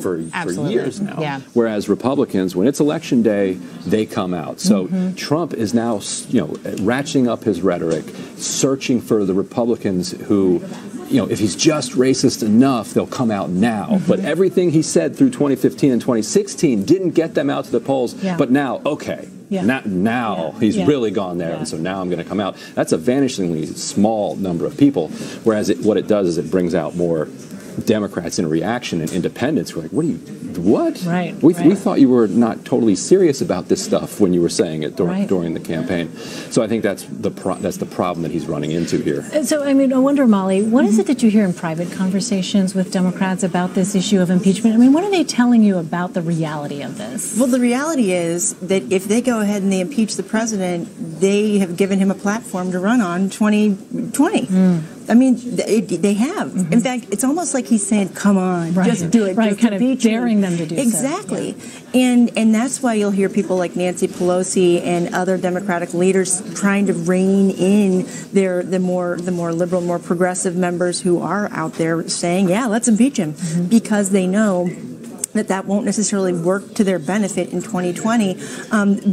for years now. Whereas Republicans, when it's election day, they come out. So Trump is now, ratcheting up his rhetoric, searching for the Republicans who, if he's just racist enough, they'll come out now. But everything he said through 2015 and 2016 didn't get them out to the polls. But now, okay. Now he's really gone there, and so now I'm going to come out. That's a vanishingly small number of people, whereas what it does is it brings out more Democrats in reaction and independents who are like, what? Right. We thought you were not totally serious about this stuff when you were saying it during the campaign. So I think that's the problem that he's running into here. So, I wonder, Molly, what is it that you hear in private conversations with Democrats about this issue of impeachment? What are they telling you about the reality of this? Well, the reality is that if they go ahead and they impeach the president, they have given him a platform to run on 2020. They have. In fact, it's almost like he's saying, come on, just do it. Just kind of daring them to do exactly. And that's why you'll hear people like Nancy Pelosi and other Democratic leaders trying to rein in the more liberal, more progressive members who are out there saying, yeah, let's impeach him, because they know that won't necessarily work to their benefit in 2020.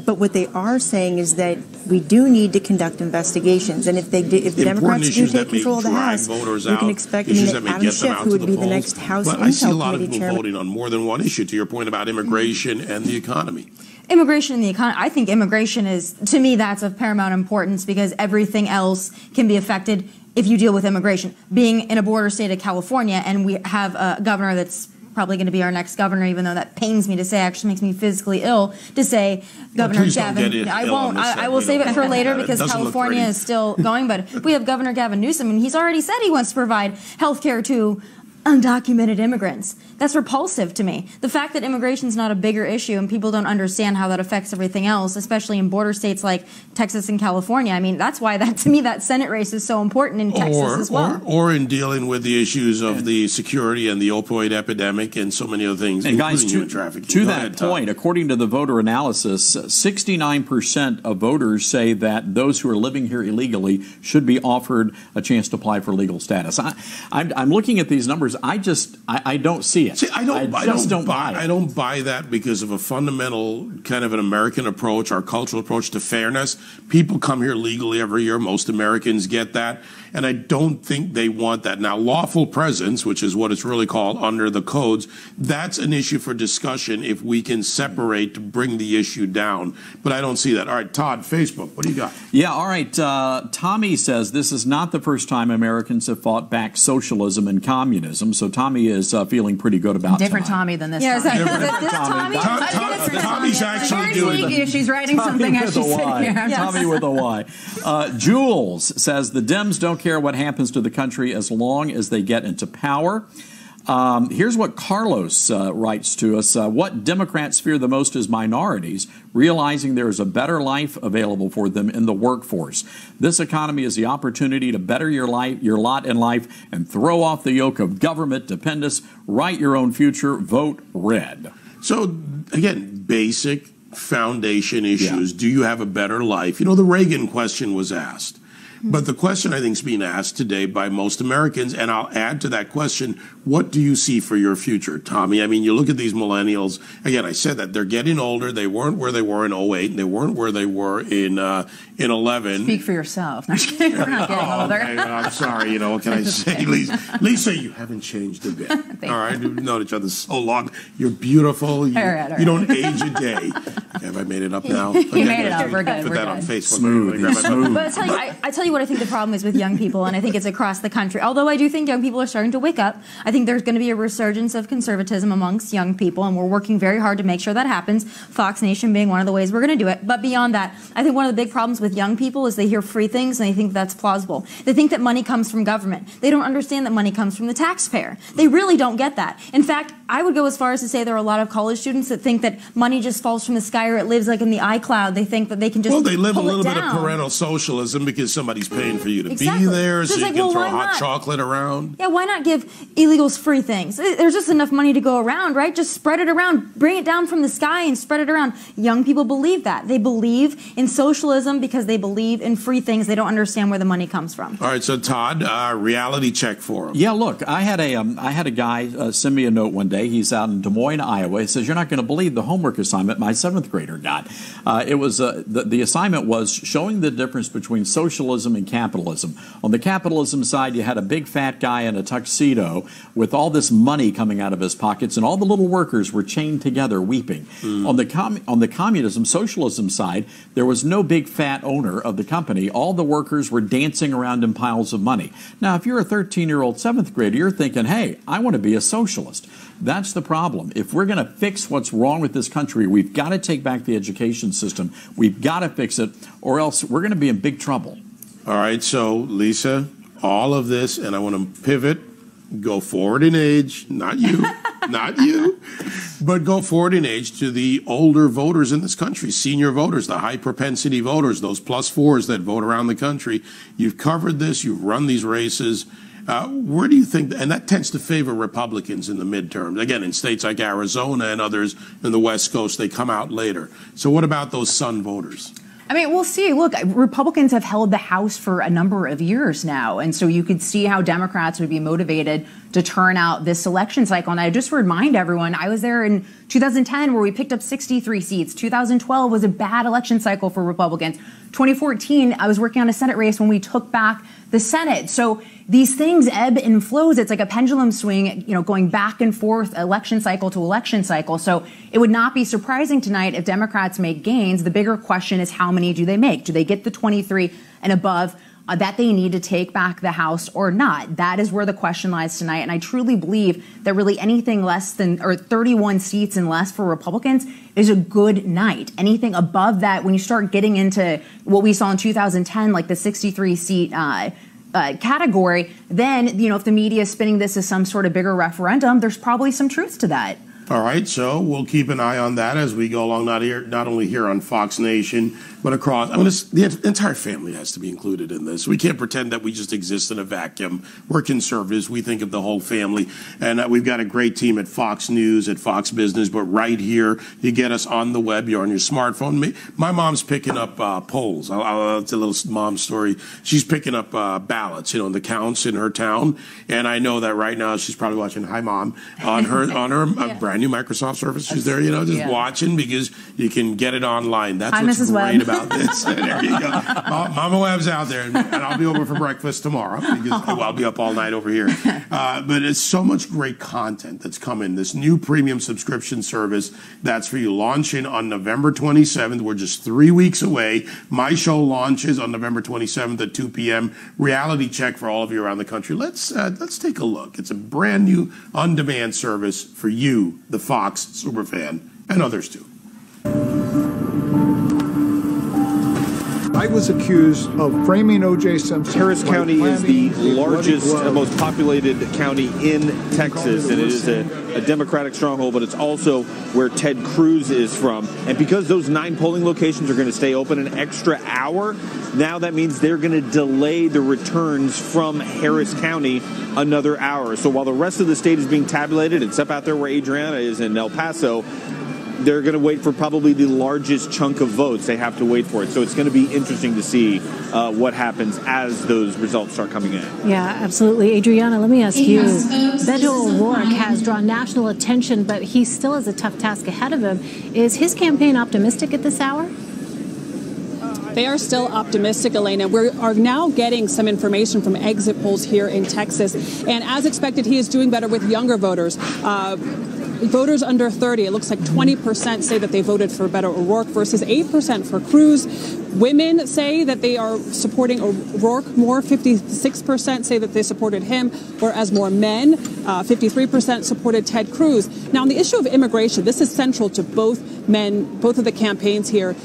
But what they are saying is that we do need to conduct investigations. And if Democrats do take control of the House, you can expect Adam Schiff, who would be the next House Intel Committee chairman. I see a lot of people voting on more than one issue, to your point about immigration and the economy. Immigration and the economy. I think immigration is, to me, that's of paramount importance, because everything else can be affected if you deal with immigration. Being in a border state of California, and we have a governor that's probably going to be our next governor, even though that pains me to say, actually makes me physically ill to say, Governor Gavin. I won't. I will save it for later because California is still going. But we have Governor Gavin Newsom, and he's already said he wants to provide health care to undocumented immigrants. That's repulsive to me. The fact that immigration is not a bigger issue and people don't understand how that affects everything else, especially in border states like Texas and California. I mean, that's why to me that Senate race is so important in Texas as well. Or in dealing with the issues of the security and the opioid epidemic and so many other things, and guys, human trafficking. To that point, according to the voter analysis, 69% of voters say that those who are living here illegally should be offered a chance to apply for legal status. I'm looking at these numbers. I don't see it. See, I don't buy that because of a fundamental kind of an American approach, our cultural approach to fairness. People come here legally every year. Most Americans get that. And I don't think they want that. Now, lawful presence, which is what it's really called under the codes, that's an issue for discussion if we can separate to bring the issue down. But I don't see that. All right, Todd, Facebook, what do you got? Yeah, all right. Tommy says this is not the first time Americans have fought back socialism and communism. So Tommy is feeling pretty good about different tonight. Tommy than this Tommy. Tommy's actually doing it. She's writing something as she's sitting here. Tommy with a Y. Jules says the Dems don't care what happens to the country as long as they get into power. Here's what Carlos writes to us. What Democrats fear the most is minorities, realizing there is a better life available for them in the workforce. This economy is the opportunity to better your lot in life, and throw off the yoke of government dependence. Write your own future. Vote red. So, again, basic foundation issues. Yeah. Do you have a better life? You know, the Reagan question was asked. But the question I think is being asked today by most Americans, and I'll add to that question, what do you see for your future, Tommy? I mean, you look at these millennials. Again, I said that they're getting older. They weren't where they were in 08, and they weren't where they were in 11. Speak for yourself. No, I'm just kidding. We're not getting older. Okay, I'm sorry. You know, what can I say? Lisa, you haven't changed a bit. All right, we've known each other so long. You're beautiful. You don't age a day. Okay, have I made it up now? You made it up. We're good. Put that on Facebook. Smooth. But I tell you what I think the problem is with young people, and I think it's across the country. Although I do think young people are starting to wake up, I think there's going to be a resurgence of conservatism amongst young people, and we're working very hard to make sure that happens, Fox Nation being one of the ways we're going to do it. But beyond that, I think one of the big problems with young people is they hear free things and they think that's plausible. They think that money comes from government. They don't understand that money comes from the taxpayer. They really don't get that. In fact, I would go as far as to say there are a lot of college students that think that money just falls from the sky or it lives like in the iCloud. They think that they can just Well, they live a little bit of parental socialism because somebody's paying for you to be there, so you can throw hot chocolate around. Yeah, why not give illegals free things? There's just enough money to go around, right? Just spread it around. Bring it down from the sky and spread it around. Young people believe that. They believe in socialism because they believe in free things. They don't understand where the money comes from. All right, so Todd, reality check for him. Yeah, look, I had a guy send me a note one day. He's out in Des Moines, Iowa. He says, "You're not going to believe the homework assignment my 7th grader got." It was the assignment was showing the difference between socialism and capitalism. On the capitalism side, you had a big fat guy in a tuxedo with all this money coming out of his pockets, and all the little workers were chained together weeping. On the communism, socialism side, there was no big fat owner of the company. All the workers were dancing around in piles of money. Now, if you're a 13-year-old 7th grader, you're thinking, hey, I want to be a socialist. That's the problem. If we're going to fix what's wrong with this country, we've got to take back the education system. We've got to fix it, or else we're going to be in big trouble. All right, so Lisa, all of this, and I want to pivot, go forward in age, not you, not you, but go forward in age to the older voters in this country, senior voters, the high propensity voters, those +4s that vote around the country. You've covered this, you've run these races. Where do you think, and that tends to favor Republicans in the midterms. Again, in states like Arizona and others in the West Coast, they come out later. So what about those Sun voters? I mean, we'll see. Look, Republicans have held the House for a number of years now, and so you could see how Democrats would be motivated to turn out this election cycle. And I just remind everyone, I was there in 2010 where we picked up 63 seats. 2012 was a bad election cycle for Republicans. 2014, I was working on a Senate race when we took back the Senate. So these things ebb and flows. It's like a pendulum swing, you know, going back and forth, election cycle to election cycle. So it would not be surprising tonight if Democrats make gains. The bigger question is how many do they make? Do they get the 23 and above that they need to take back the House or not? That is where the question lies tonight. And I truly believe that really anything less than, or 31 seats and less for Republicans is a good night. Anything above that, when you start getting into what we saw in 2010, like the 63 seat category, then, if the media is spinning this as some sort of bigger referendum, there's probably some truth to that. All right, so we'll keep an eye on that as we go along, not only here on Fox Nation, but across. The entire family has to be included in this. We can't pretend that we just exist in a vacuum. We're conservatives. We think of the whole family. And we've got a great team at Fox News, at Fox Business, but right here, you get us on the web. You're on your smartphone. My mom's picking up polls. It's a little mom story. She's picking up ballots, the counts in her town. And I know that right now she's probably watching Hi Mom on her brand new Microsoft Surface. She's there, just watching because you can get it online. That's what's great about this. There you go. Mama Webb's out there, and I'll be over for breakfast tomorrow because I'll be up all night over here. But it's so much great content that's coming. This new premium subscription service that's for you, launching on November 27th. We're just 3 weeks away. My show launches on November 27th at 2 p.m. Reality check for all of you around the country. Let's take a look. It's a brand new on-demand service for you, the Fox superfan, and others too. I was accused of framing O.J. Simpson. Harris County is the largest, most populated county in Texas, and it is a Democratic stronghold, but it's also where Ted Cruz is from. And because those 9 polling locations are going to stay open an extra hour, now that means they're going to delay the returns from Harris County another hour. So while the rest of the state is being tabulated, except out there where Adriana is in El Paso, they're going to wait for probably the largest chunk of votes. They have to wait for it. So it's going to be interesting to see what happens as those results start coming in. Yeah, absolutely. Adriana, let me ask you. Beto O'Rourke has drawn national attention, but he still has a tough task ahead of him. Is his campaign optimistic at this hour? They are still optimistic, Elena. We are now getting some information from exit polls here in Texas. And as expected, he is doing better with younger voters. Voters under 30, it looks like 20% say that they voted for Beto O'Rourke versus 8% for Cruz. Women say that they are supporting O'Rourke more. 56% say that they supported him, whereas more men, 53% supported Ted Cruz. Now, on the issue of immigration, this is central to both of the campaigns here.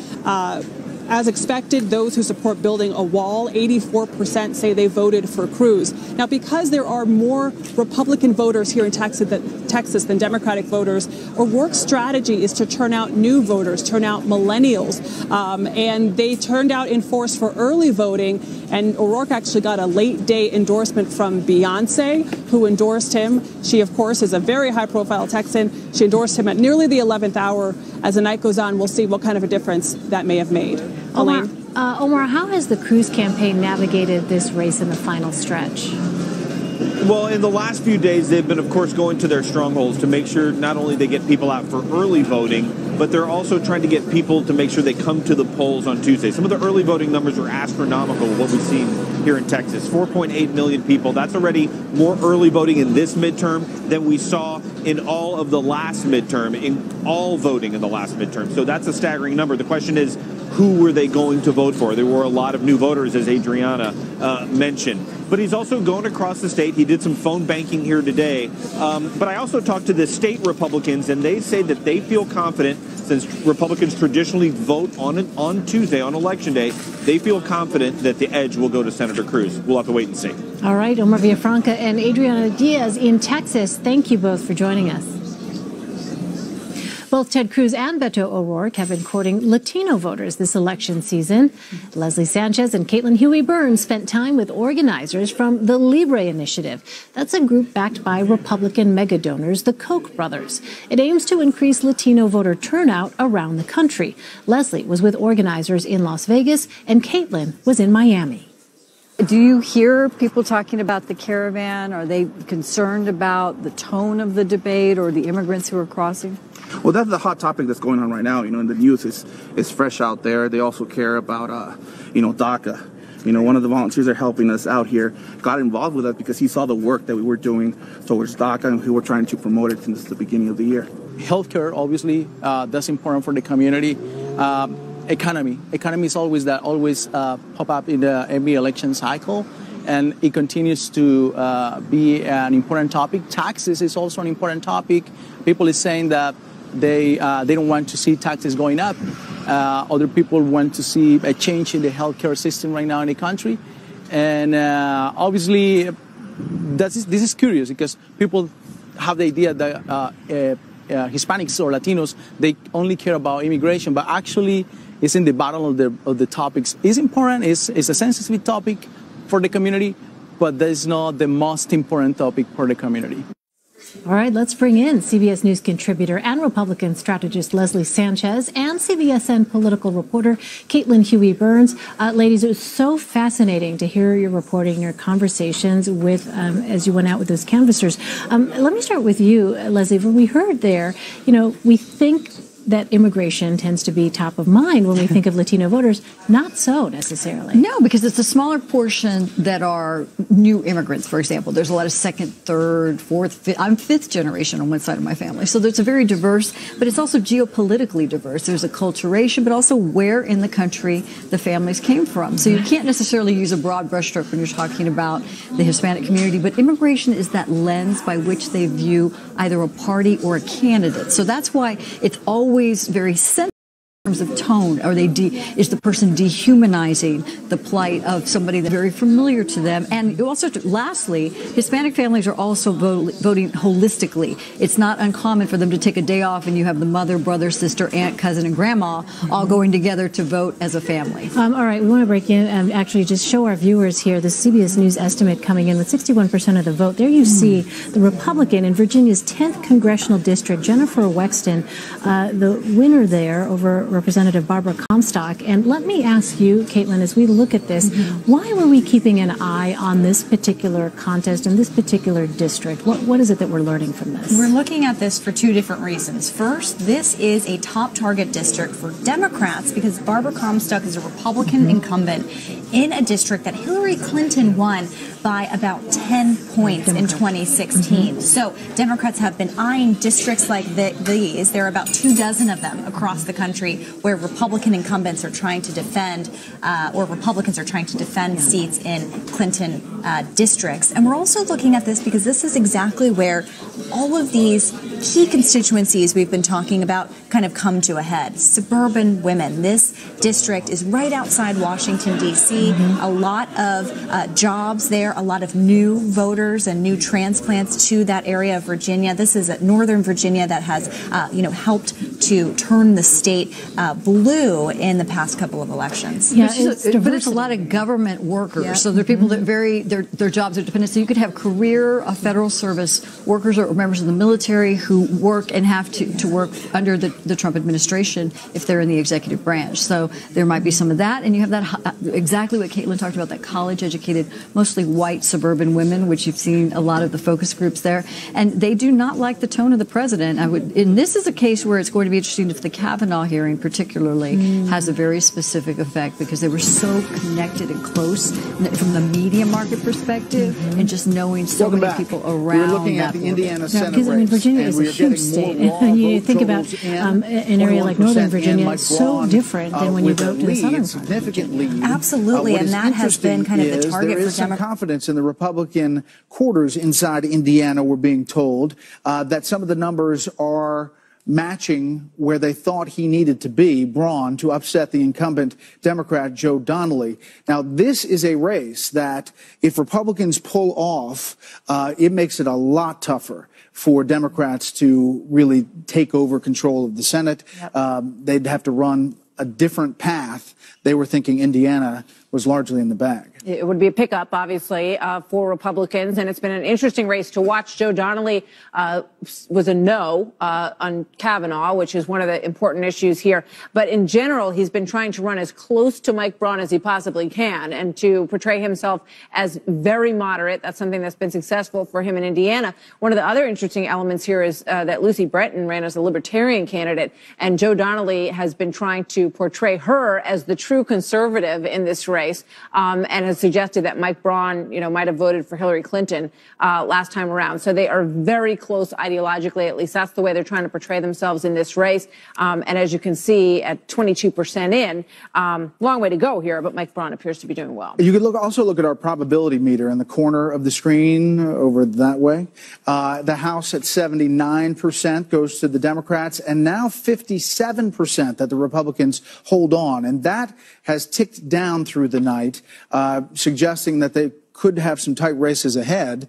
As expected, those who support building a wall, 84% say they voted for Cruz. Now, because there are more Republican voters here in Texas than Democratic voters, O'Rourke's strategy is to turn out new voters, turn out millennials. And they turned out in force for early voting. And O'Rourke actually got a late-day endorsement from Beyonce, who endorsed him. She, of course, is a very high-profile Texan. She endorsed him at nearly the 11th hour. As the night goes on, we'll see what kind of a difference that may have made. Omar, how has the Cruz campaign navigated this race in the final stretch? Well, in the last few days, they've been, of course, going to their strongholds to make sure not only they get people out for early voting, but they're also trying to get people to make sure they come to the polls on Tuesday. Some of the early voting numbers are astronomical, what we've seen here in Texas. 4.8 million people. That's already more early voting in this midterm than we saw in all of the last midterm, in all voting in the last midterm. So that's a staggering number. The question is, who were they going to vote for? There were a lot of new voters, as Adriana mentioned. But he's also going across the state. He did some phone banking here today. But I also talked to the state Republicans, and they say that they feel confident, since Republicans traditionally vote on Tuesday, on Election Day, they feel confident that the edge will go to Senator Cruz. We'll have to wait and see. All right, Omar Villafranca and Adriana Diaz in Texas, thank you both for joining us. Both Ted Cruz and Beto O'Rourke have been courting Latino voters this election season. Leslie Sanchez and Caitlin Huey-Burns spent time with organizers from the Libre Initiative. That's a group backed by Republican mega donors, the Koch brothers. It aims to increase Latino voter turnout around the country. Leslie was with organizers in Las Vegas, and Caitlin was in Miami. Do you hear people talking about the caravan? Are they concerned about the tone of the debate or the immigrants who are crossing? Well, that's the hot topic that's going on right now. In the news is fresh out there. They also care about, DACA. One of the volunteers that are helping us out here got involved with us because he saw the work that we were doing towards DACA, and we were trying to promote it since the beginning of the year. Healthcare, obviously, that's important for the community. Economy is always pop up in every election cycle, and it continues to be an important topic. Taxes is also an important topic. People are saying that they don't want to see taxes going up. Other people want to see a change in the healthcare system right now in the country. And obviously, this is curious because people have the idea that Hispanics or Latinos, they only care about immigration, but actually it's in the bottom of the topics. It's important, it's a sensitive topic for the community, but that is not the most important topic for the community. All right, let's bring in CBS News contributor and Republican strategist Leslie Sanchez and CBSN political reporter Caitlin Huey-Burns. Ladies, it was so fascinating to hear your reporting, your conversations with as you went out with those canvassers. Let me start with you, Leslie. When we heard there, we think that immigration tends to be top of mind when we think of Latino voters. Not so necessarily. No, because it's a smaller portion that are new immigrants, for example. There's a lot of second, third, fourth, fifth. I'm fifth generation on one side of my family. So it's a very diverse, but it's also geopolitically diverse. There's acculturation, but also where in the country the families came from. So you can't necessarily use a broad brushstroke when you're talking about the Hispanic community, but immigration is that lens by which they view either a party or a candidate. So that's why it's always very sensitive in terms of tone. Is the person dehumanizing the plight of somebody that's very familiar to them? And also, lastly, Hispanic families are also voting holistically. It's not uncommon for them to take a day off and you have the mother, brother, sister, aunt, cousin, and grandma all going together to vote as a family. All right, we want to break in and actually just show our viewers here the CBS News estimate coming in with 61% of the vote. There you see the Republican in Virginia's 10th congressional district, Jennifer Wexton, the winner there over Representative Barbara Comstock. And let me ask you, Caitlin, as we look at this, why were we keeping an eye on this particular contest in this particular district? What is it that we're learning from this? We're looking at this for two different reasons. First, this is a top target district for Democrats because Barbara Comstock is a Republican incumbent in a district that Hillary Clinton won by about 10 points in 2016. So Democrats have been eyeing districts like these. There are about 24 of them across the country where Republican incumbents are trying to defend, or Republicans are trying to defend seats in Clinton districts. And we're also looking at this because this is exactly where all of these key constituencies we've been talking about kind of come to a head. Suburban women. This district is right outside Washington, D.C. A lot of jobs there, a lot of new voters and new transplants to that area of Virginia. This is Northern Virginia that has, helped to turn the state blue in the past couple of elections. Yeah, but it's a lot of government workers. Yep. So there are people that their jobs are dependent. So you could have career federal service workers or members of the military who work and have to work under the Trump administration if they're in the executive branch. So there might be some of that. And you have that exactly what Caitlin talked about, that college-educated, mostly white suburban women, which you've seen a lot of the focus groups there. And they do not like the tone of the president. And this is a case where it's going to be interesting if the Kavanaugh hearing particularly has a very specific effect because they were so connected and close from the media market perspective and just knowing so many people around. We're looking at the Indiana Senate because Virginia is a huge state. And you think about an area like Northern Virginia, it's so different than when you go to the southern part. Absolutely, and that has been kind of the target for Democrats. There is some confidence in the Republican quarters inside Indiana, we're being told, that some of the numbers are matching where they thought he needed to be, Braun, to upset the incumbent Democrat Joe Donnelly. Now, this is a race that if Republicans pull off, it makes it a lot tougher for Democrats to really take over control of the Senate. Yep. They'd have to run a different path. They were thinking Indiana was largely in the bag. It would be a pickup, obviously, for Republicans, and it's been an interesting race to watch. Joe Donnelly was a no on Kavanaugh, which is one of the important issues here. But in general, he's been trying to run as close to Mike Braun as he possibly can and to portray himself as very moderate. That's something that's been successful for him in Indiana. One of the other interesting elements here is that Lucy Bretton ran as a Libertarian candidate, and Joe Donnelly has been trying to portray her as the true conservative in this race, and has suggested that Mike Braun, might have voted for Hillary Clinton last time around. So they are very close ideologically. At least that's the way they're trying to portray themselves in this race. And as you can see, at 22% in, long way to go here, but Mike Braun appears to be doing well. You could also look at our probability meter in the corner of the screen over that way. The House at 79% goes to the Democrats, and now 57% that the Republicans hold on. And that has ticked down through the night. suggesting that they could have some tight races ahead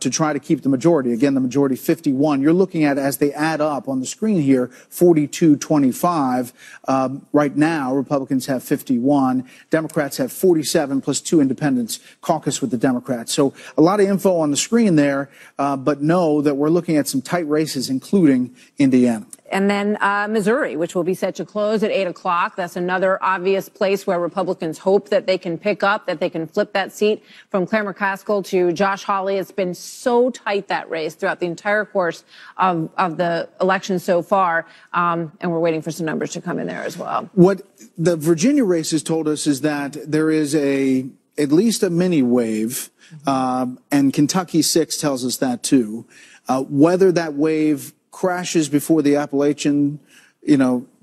to try to keep the majority. Again, the majority 51. You're looking at, as they add up on the screen here, 42-25. Right now, Republicans have 51. Democrats have 47, plus 2 independents caucus with the Democrats. So a lot of info on the screen there, but know that we're looking at some tight races, including Indiana. And then Missouri, which will be set to close at 8 o'clock. That's another obvious place where Republicans hope that they can pick up, that they can flip that seat from Claire McCaskill to Josh Hawley. It's been so tight, that race, throughout the entire course of the election so far. And we're waiting for some numbers to come in there as well. What the Virginia race has told us is that there is at least a mini wave, and Kentucky 6 tells us that too. Whether that wave crashes before the Appalachian,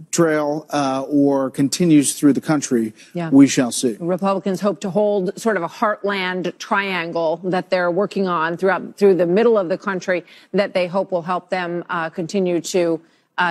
trail or continues through the country, we shall see. Republicans hope to hold sort of a heartland triangle that they're working on through the middle of the country that they hope will help them continue to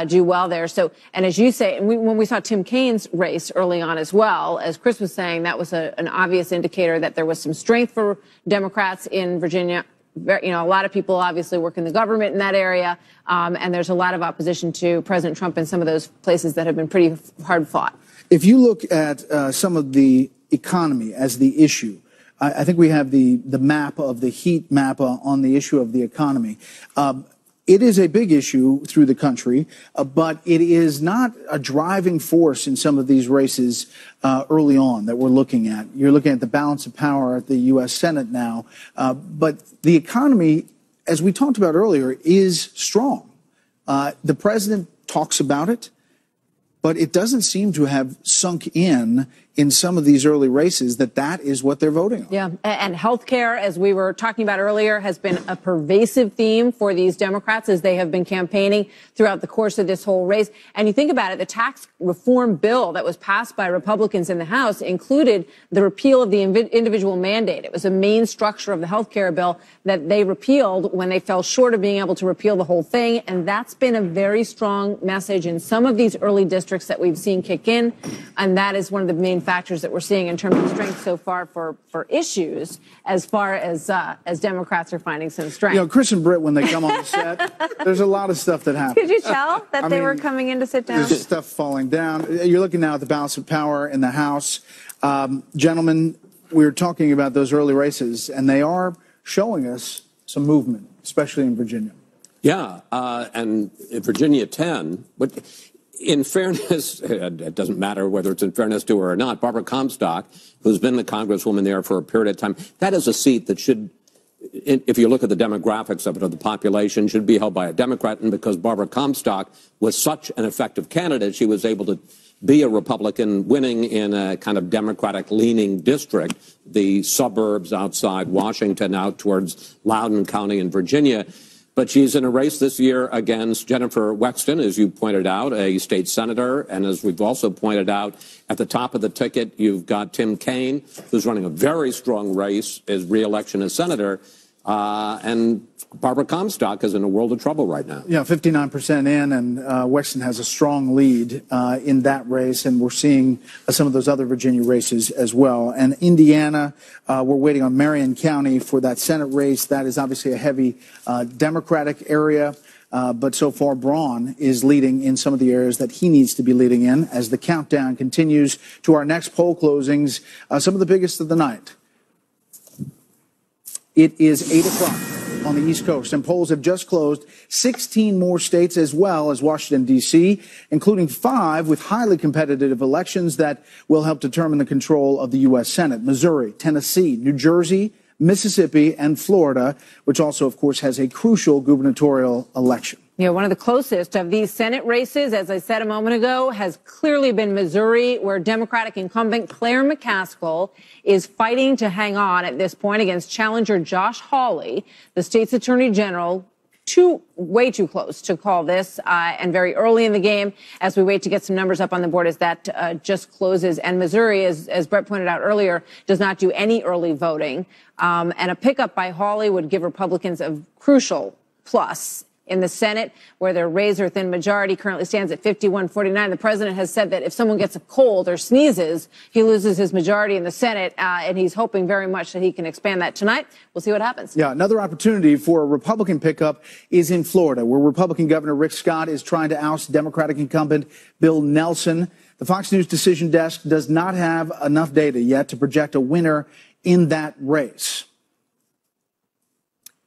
do well there. So, and as you say, and when we saw Tim Kaine's race early on as well, as Chris was saying, that was an obvious indicator that there was some strength for Democrats in Virginia. A lot of people obviously work in the government in that area, and there's a lot of opposition to President Trump in some of those places that have been pretty hard fought. If you look at some of the economy as the issue, I think we have the map of the heat map on the issue of the economy. It is a big issue through the country, but it is not a driving force in some of these races early on that we're looking at. You're looking at the balance of power at the U.S. Senate now, but the economy, as we talked about earlier, is strong. The president talks about it, but it doesn't seem to have sunk in some of these early races that is what they're voting on. Yeah, and healthcare, as we were talking about earlier, has been a pervasive theme for these Democrats as they have been campaigning throughout the course of this whole race. And you think about it, the tax reform bill that was passed by Republicans in the House included the repeal of the individual mandate. It was a main structure of the healthcare bill that they repealed when they fell short of being able to repeal the whole thing. And that's been a very strong message in some of these early districts that we've seen kick in. And that is one of the main factors that we're seeing in terms of strength so far for issues, as far as Democrats are finding some strength. Chris and Britt, when they come on the set, there's a lot of stuff that happens. Could you tell that they were coming in to sit down? There's stuff falling down. You're looking now at the balance of power in the House. Gentlemen, we were talking about those early races, and they are showing us some movement, especially in Virginia. Yeah, and Virginia 10, but in fairness, it doesn't matter whether it's in fairness to her or not, Barbara Comstock, who's been the congresswoman there for a period of time, that is a seat that should, if you look at the demographics of it, of the population, should be held by a Democrat. And because Barbara Comstock was such an effective candidate, she was able to be a Republican, winning in a kind of Democratic-leaning district, the suburbs outside Washington, out towards Loudoun County in Virginia. But she's in a race this year against Jennifer Wexton, as you pointed out, a state senator. And as we've also pointed out, at the top of the ticket, you've got Tim Kaine, who's running a very strong race as re-election as senator. And Barbara Comstock is in a world of trouble right now. Yeah, 59% in, and Wexton has a strong lead in that race, and we're seeing some of those other Virginia races as well. And Indiana, we're waiting on Marion County for that Senate race. That is obviously a heavy Democratic area, but so far Braun is leading in some of the areas that he needs to be leading in as the countdown continues to our next poll closings, some of the biggest of the night. It is 8 o'clock on the East Coast, and polls have just closed. 16 more states as well as Washington, D.C., including 5 with highly competitive elections that will help determine the control of the U.S. Senate. Missouri, Tennessee, New Jersey, Mississippi, and Florida, which also, of course, has a crucial gubernatorial election. Yeah, one of the closest of these Senate races, as I said a moment ago, has clearly been Missouri, where Democratic incumbent Claire McCaskill is fighting to hang on at this point against challenger Josh Hawley, the state's attorney general. Way too close to call this, and very early in the game as we wait to get some numbers up on the board as that just closes. And Missouri, as Brett pointed out earlier, does not do any early voting. And a pickup by Hawley would give Republicans a crucial plus in the Senate, where their razor-thin majority currently stands at 51-49. The president has said that if someone gets a cold or sneezes, he loses his majority in the Senate, and he's hoping very much that he can expand that tonight. We'll see what happens. Yeah, another opportunity for a Republican pickup is in Florida, where Republican Governor Rick Scott is trying to oust Democratic incumbent Bill Nelson. The Fox News Decision Desk does not have enough data yet to project a winner in that race.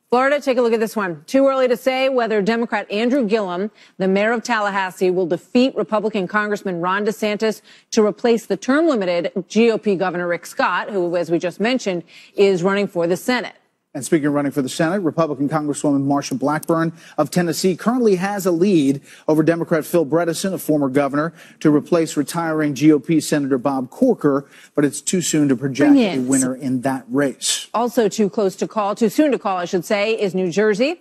Florida, take a look at this one. Too early to say whether Democrat Andrew Gillum, the mayor of Tallahassee, will defeat Republican Congressman Ron DeSantis to replace the term-limited GOP Governor Rick Scott, who, as we just mentioned, is running for the Senate. And speaking of running for the Senate, Republican Congresswoman Marsha Blackburn of Tennessee currently has a lead over Democrat Phil Bredesen, a former governor, to replace retiring GOP Senator Bob Corker, but it's too soon to project a winner in that race. Also too soon to call, I should say, is New Jersey,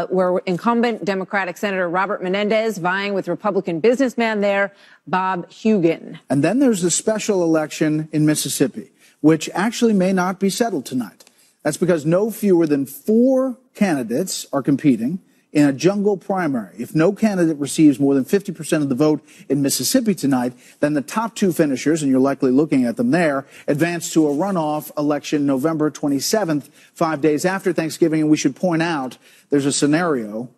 where incumbent Democratic Senator Robert Menendez vying with Republican businessman there, Bob Hugin. And then there's the special election in Mississippi, which actually may not be settled tonight. That's because no fewer than 4 candidates are competing in a jungle primary. If no candidate receives more than 50% of the vote in Mississippi tonight, then the top 2 finishers, and you're likely looking at them there, advance to a runoff election November 27th, 5 days after Thanksgiving. And we should point out there's a scenario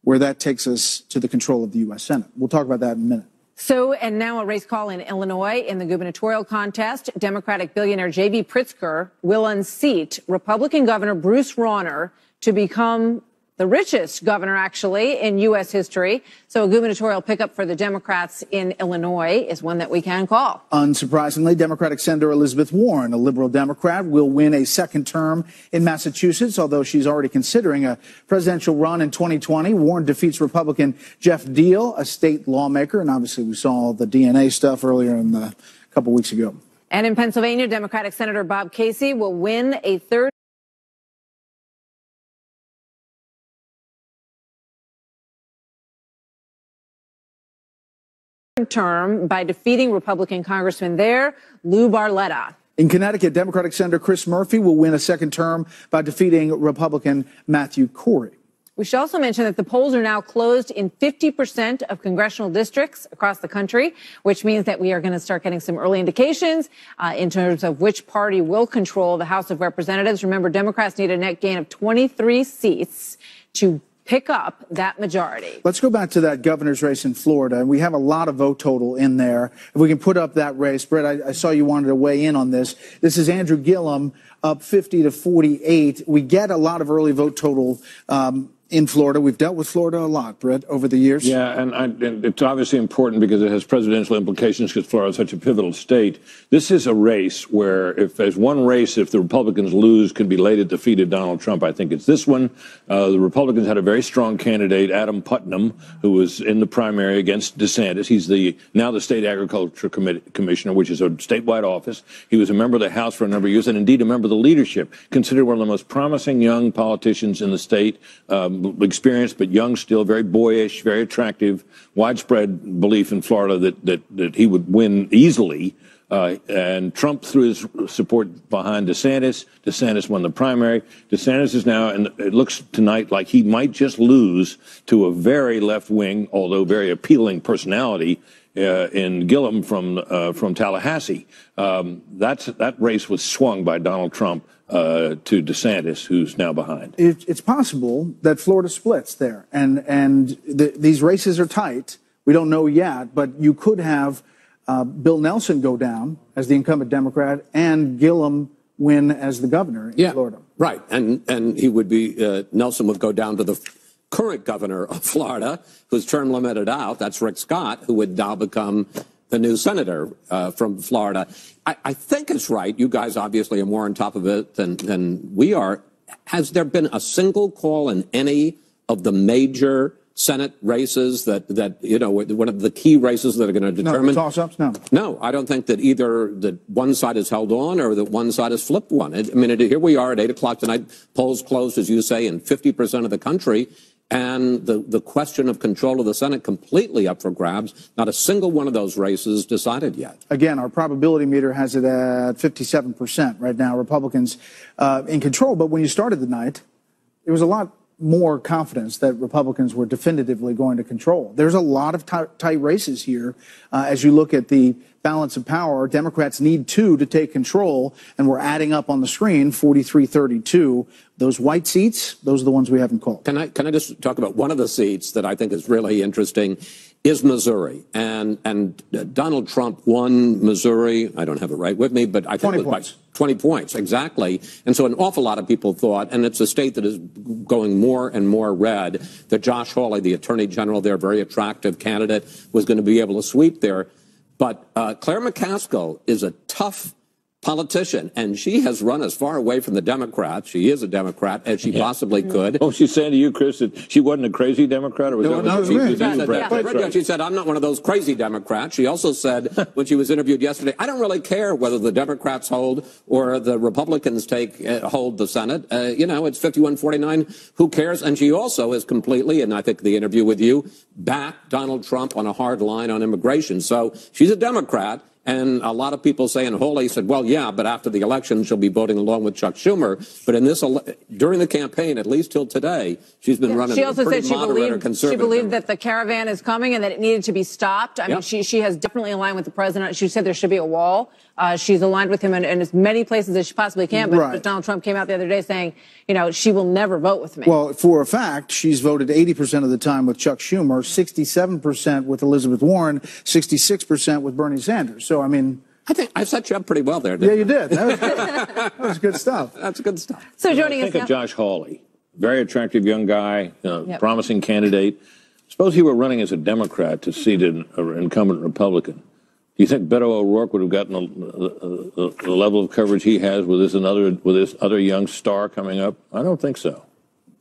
where that takes us to the control of the U.S. Senate. We'll talk about that in a minute. So, and now a race call in Illinois in the gubernatorial contest. Democratic billionaire J.B. Pritzker will unseat Republican Governor Bruce Rauner to become the richest governor, actually, in U.S. history. So a gubernatorial pickup for the Democrats in Illinois is one that we can call. Unsurprisingly, Democratic Senator Elizabeth Warren, a liberal Democrat, will win a second term in Massachusetts, although she's already considering a presidential run in 2020. Warren defeats Republican Jeff Deal, a state lawmaker, and obviously we saw the DNA stuff earlier a couple weeks ago. And in Pennsylvania, Democratic Senator Bob Casey will win a third term by defeating Republican Congressman there, Lou Barletta. In Connecticut, Democratic Senator Chris Murphy will win a second term by defeating Republican Matthew Corey. We should also mention that the polls are now closed in 50% of congressional districts across the country, which means that we are going to start getting some early indications in terms of which party will control the House of Representatives. Remember, Democrats need a net gain of 23 seats to pick up that majority. Let's go back to that governor's race in Florida. And we have a lot of vote total in there. If we can put up that race. Brett, I saw you wanted to weigh in on this. This is Andrew Gillum up 50-48. We get a lot of early vote total in Florida. We've dealt with Florida a lot, Brett, over the years. Yeah, and it's obviously important because it has presidential implications because Florida is such a pivotal state. This is a race where if there's one race, if the Republicans lose, could be laid at the feet of Donald Trump. I think it's this one. The Republicans had a very strong candidate, Adam Putnam, who was in the primary against DeSantis. He's now the state agriculture commissioner, which is a statewide office. He was a member of the House for a number of years and indeed a member of the leadership, considered one of the most promising young politicians in the state. Experienced but young still, very boyish, very attractive, widespread belief in Florida that he would win easily. And Trump threw his support behind DeSantis. DeSantis won the primary. DeSantis is now, and it looks tonight like he might just lose to a very left-wing, although very appealing personality in Gillum from Tallahassee. That race was swung by Donald Trump to DeSantis, who's now behind. It's possible that Florida splits there, and these races are tight. We don't know yet, but you could have Bill Nelson go down as the incumbent Democrat and Gillum win as the governor in Florida. Right, and he would be Nelson would go down to the current governor of Florida, whose term limited out. That's Rick Scott, who would now become the new senator from Florida. I think it's right. You guys obviously are more on top of it than we are. Has there been a single call in any of the major Senate races that you know, one of the key races that are going to determine? No, toss-ups? No, I don't think that either that one side has held on or that one side has flipped one. I mean, here we are at 8 o'clock tonight. Polls closed, as you say, in 50% of the country. And the question of control of the Senate completely up for grabs. Not a single one of those races decided yet. Again, our probability meter has it at 57% right now. Republicans in control. But when you started the night, it was a lot more confidence that Republicans were definitively going to control. There's a lot of tight races here. As you look at the balance of power, Democrats need 2 to take control, and we're adding up on the screen 43-32. Those white seats, those are the ones we haven't called. Can I just talk about one of the seats that I think is really interesting is Missouri. And Donald Trump won Missouri. I don't have it right with me, but I think it was by 20 points, exactly. And so an awful lot of people thought, and it's a state that is going more and more red, that Josh Hawley, the attorney general there, very attractive candidate, was going to be able to sweep there. But Claire McCaskill is a tough politician, and she has run as far away from the Democrats, she is a Democrat, as she possibly could. Oh, she's saying to you, Chris, that she wasn't a crazy Democrat? Or was She said, I'm not one of those crazy Democrats. She also said, when she was interviewed yesterday, I don't really care whether the Democrats hold or the Republicans hold the Senate. It's 51-49. Who cares? And she also is completely, and I think the interview with you, backed Donald Trump on a hard line on immigration. So she's a Democrat. And a lot of people saying, Hawley said, well, yeah, but after the election, she'll be voting along with Chuck Schumer. But in this, during the campaign, at least till today, she's been running she also a pretty said moderate or conservative. she believed that the caravan is coming and that it needed to be stopped. I mean, she has definitely aligned with the president. She said there should be a wall. She's aligned with him in as many places as she possibly can. But Donald Trump came out the other day saying, she will never vote with me. Well, for a fact, she's voted 80% of the time with Chuck Schumer, 67% with Elizabeth Warren, 66% with Bernie Sanders. So, I mean, I think I set you up pretty well there. Yeah, you did. That was good. That was good stuff. That's good stuff. So joining us now. Think of Josh Hawley, very attractive young guy, promising candidate. Suppose he were running as a Democrat to seat an incumbent Republican. Do you think Beto O'Rourke would have gotten the level of coverage he has with this other young star coming up? I don't think so.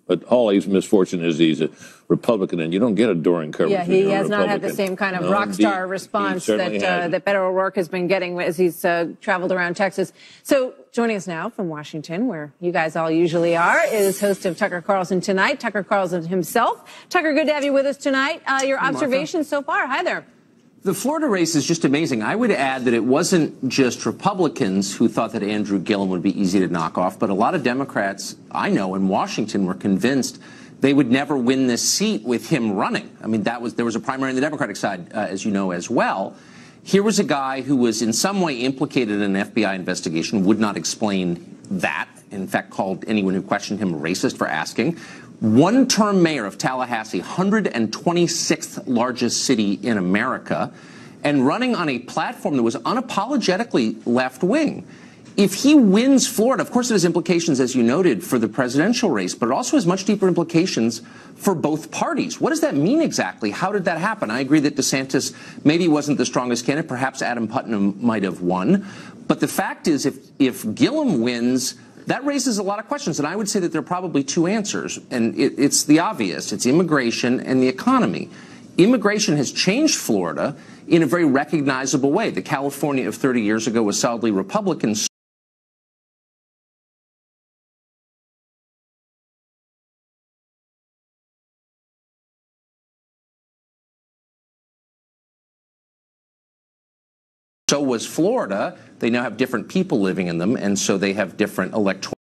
But Hawley's misfortune is he's a Republican, and you don't get adoring coverage. Yeah, he has not had the same kind of rock star response that Beto O'Rourke has been getting as he's traveled around Texas. So joining us now from Washington, where you guys all usually are, is host of Tucker Carlson Tonight, Tucker Carlson himself. Tucker, good to have you with us tonight. Your observations so far. Hi there. The Florida race is just amazing. I would add that it wasn't just Republicans who thought that Andrew Gillum would be easy to knock off, but a lot of Democrats I know in Washington were convinced they would never win this seat with him running. I mean, there was a primary on the Democratic side, as you know, as well. Here was a guy who was in some way implicated in an FBI investigation, would not explain that, in fact, called anyone who questioned him racist for asking. One-term mayor of Tallahassee, 126th largest city in America, and running on a platform that was unapologetically left-wing. If he wins Florida, of course it has implications, as you noted, for the presidential race, but it also has much deeper implications for both parties. What does that mean exactly? How did that happen? I agree that DeSantis maybe wasn't the strongest candidate. Perhaps Adam Putnam might have won. But the fact is, if Gillum wins, that raises a lot of questions, and I would say that there are probably two answers, and it's the obvious. It's immigration and the economy. Immigration has changed Florida in a very recognizable way. The California of 30 years ago was solidly Republican. So was Florida. They now have different people living in them, and so they have different electoral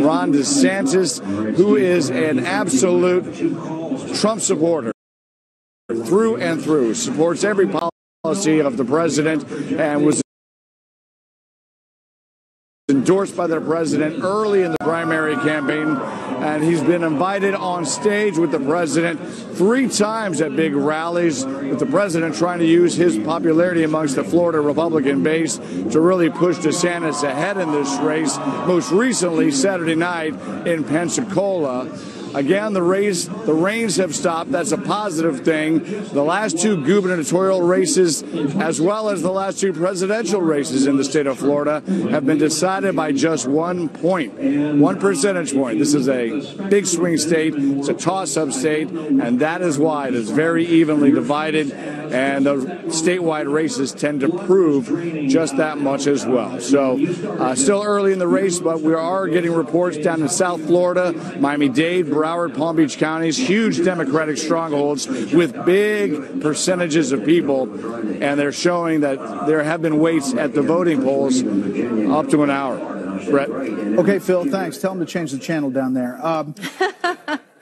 and Ron DeSantis, who is an absolute Trump supporter through and through, supports every policy of the president and was endorsed by the president early in the primary campaign, and he's been invited on stage with the president 3 times at big rallies, with the president trying to use his popularity amongst the Florida Republican base to really push DeSantis ahead in this race, most recently Saturday night in Pensacola. Again, the rains have stopped. That's a positive thing. The last 2 gubernatorial races, as well as the last 2 presidential races in the state of Florida, have been decided by just 1 point, 1 percentage point. This is a big swing state. It's a toss-up state, and that is why it is very evenly divided, and the statewide races tend to prove just that much as well. So still early in the race, but we are getting reports down in South Florida, Miami-Dade, Broward, Palm Beach counties, huge Democratic strongholds with big percentages of people, and they're showing that there have been waits at the voting polls up to an hour. Brett. Okay, Phil, thanks. Tell them to change the channel down there.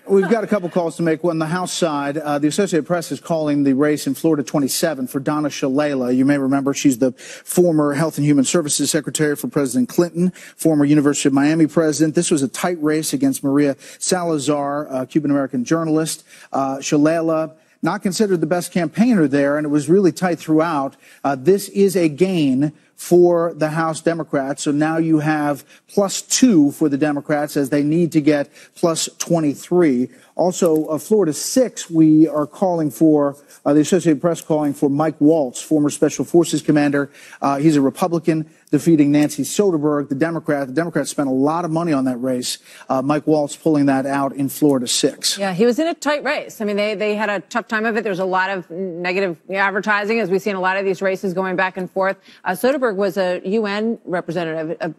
We've got a couple calls to make. On the House side, the Associated Press is calling the race in Florida 27 for Donna Shalala. You may remember she's the former Health and Human Services Secretary for President Clinton, former University of Miami president. This was a tight race against Maria Salazar, a Cuban-American journalist. Shalala, not considered the best campaigner there, and it was really tight throughout. This is a gain for the House Democrats. So now you have +2 for the Democrats as they need to get +23. Also, Florida 6, we are calling for, the Associated Press calling for Mike Waltz, former Special Forces commander. He's a Republican, defeating Nancy Soderberg, the Democrat. The Democrats spent a lot of money on that race. Mike Waltz pulling that out in Florida 6. Yeah, he was in a tight race. I mean, they had a tough time of it. There was a lot of negative advertising, as we've seen a lot of these races going back and forth. Soderberg was a UN representative,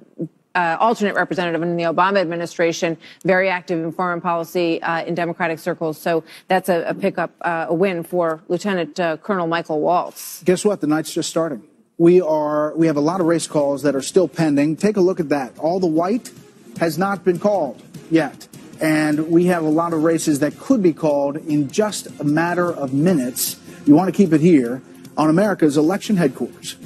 alternate representative in the Obama administration, very active in foreign policy in Democratic circles. So that's a pickup, a win for Lieutenant Colonel Michael Waltz. Guess what? The night's just starting. We have a lot of race calls that are still pending. Take a look at that. All the white has not been called yet. And we have a lot of races that could be called in just a matter of minutes. You want to keep it here on America's election headquarters.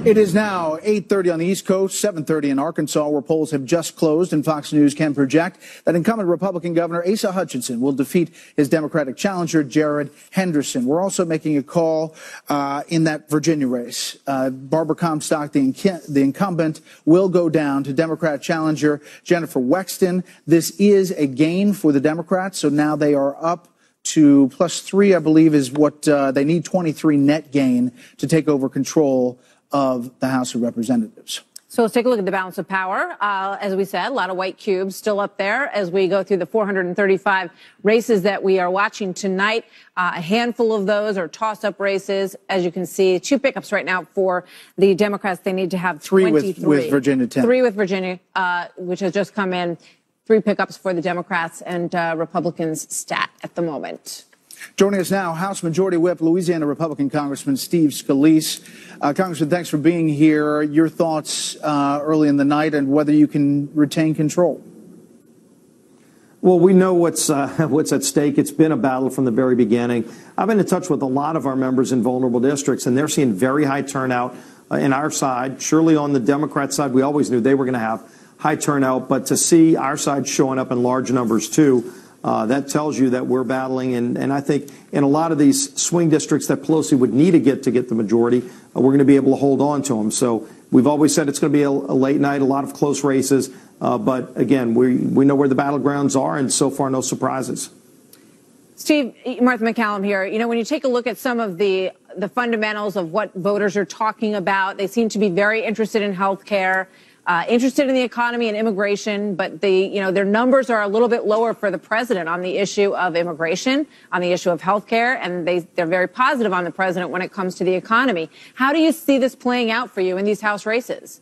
It is now 8:30 on the East Coast, 7:30 in Arkansas, where polls have just closed, and Fox News can project that incumbent Republican Governor Asa Hutchinson will defeat his Democratic challenger, Jared Henderson. We're also making a call in that Virginia race. Barbara Comstock, the incumbent, will go down to Democrat challenger Jennifer Wexton. This is a gain for the Democrats, so now they are up to +3, I believe, is what they need, 23 net gain to take over control of the House of Representatives. So let's take a look at the balance of power. As we said, a lot of white cubes still up there as we go through the 435 races that we are watching tonight. A handful of those are toss-up races. As you can see, 2 pickups right now for the Democrats. They need to have 23. 3 with Virginia 10. 3 with Virginia, which has just come in. 3 pickups for the Democrats and Republicans stat at the moment. Joining us now, House Majority Whip, Louisiana Republican Congressman Steve Scalise. Congressman, thanks for being here. Your thoughts early in the night and whether you can retain control. Well, we know what's at stake. It's been a battle from the very beginning. I've been in touch with a lot of our members in vulnerable districts, and they're seeing very high turnout in our side. Surely on the Democrat side, we always knew they were going to have high turnout, but to see our side showing up in large numbers too, that tells you that we're battling. And I think in a lot of these swing districts that Pelosi would need to get the majority, we're going to be able to hold on to them. So we've always said it's going to be a late night, a lot of close races. But again, we know where the battlegrounds are, and so far, no surprises. Steve, Martha McCallum here. You know, when you take a look at some of the fundamentals of what voters are talking about, they seem to be very interested in health care. Interested in the economy and immigration, but their numbers are a little bit lower for the president on the issue of immigration, on the issue of health care, and they're very positive on the president when it comes to the economy. How do you see this playing out for you in these House races?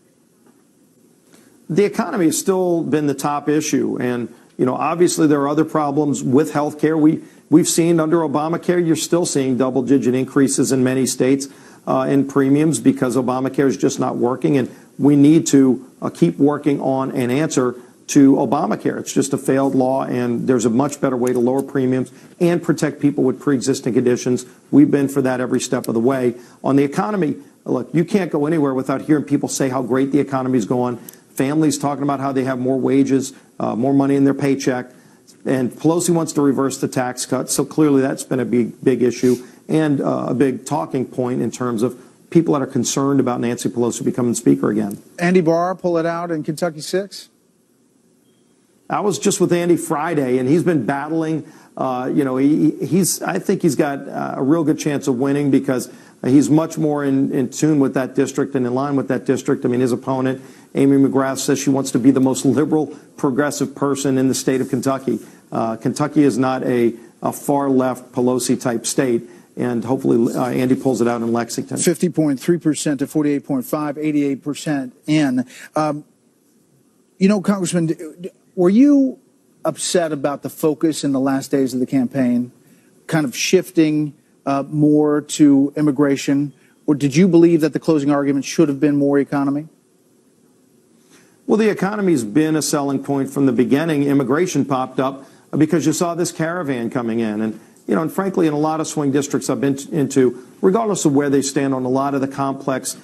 The economy has still been the top issue, and obviously there are other problems with health care. We've seen under Obamacare, you're still seeing double-digit increases in many states in premiums because Obamacare is just not working, and we need to keep working on an answer to Obamacare. It's just a failed law, and there's a much better way to lower premiums and protect people with pre-existing conditions. We've been for that every step of the way. On the economy, look, you can't go anywhere without hearing people say how great the economy is going. Families talking about how they have more wages, more money in their paycheck. And Pelosi wants to reverse the tax cuts, so clearly that's been a big issue and a big talking point in terms of people that are concerned about Nancy Pelosi becoming Speaker again. Andy Barr pull it out in Kentucky 6? I was just with Andy Friday, and he's been battling. I think he's got a real good chance of winning because he's much more in tune with that district and in line with that district. I mean, his opponent, Amy McGrath, says she wants to be the most liberal, progressive person in the state of Kentucky. Kentucky is not a far-left Pelosi-type state. And hopefully Andy pulls it out in Lexington. 50.3% to 48.5%, 88% in. Congressman, were you upset about the focus in the last days of the campaign, kind of shifting more to immigration? Or did you believe that the closing argument should have been more economy? Well, the economy's been a selling point from the beginning. Immigration popped up because you saw this caravan coming in. And frankly, in a lot of swing districts I've been into, regardless of where they stand on a lot of the complex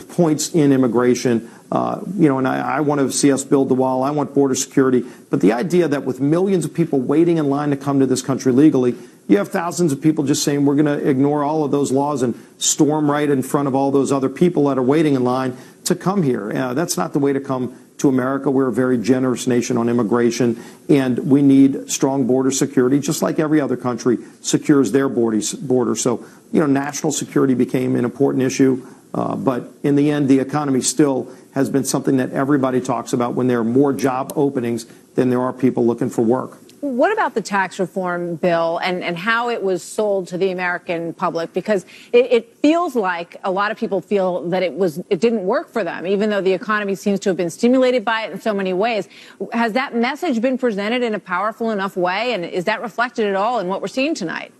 points in immigration, and I want to see us build the wall. I want border security. But the idea that with millions of people waiting in line to come to this country legally, you have thousands of people just saying we're going to ignore all of those laws and storm right in front of all those other people that are waiting in line to come here. That's not the way to come to America. We're a very generous nation on immigration, and we need strong border security, just like every other country secures their border. So, national security became an important issue, but in the end, the economy still has been something that everybody talks about when there are more job openings than there are people looking for work. What about the tax reform bill and how it was sold to the American public? Because it feels like a lot of people feel that it didn't work for them, even though the economy seems to have been stimulated by it in so many ways. Has that message been presented in a powerful enough way? And is that reflected at all in what we're seeing tonight?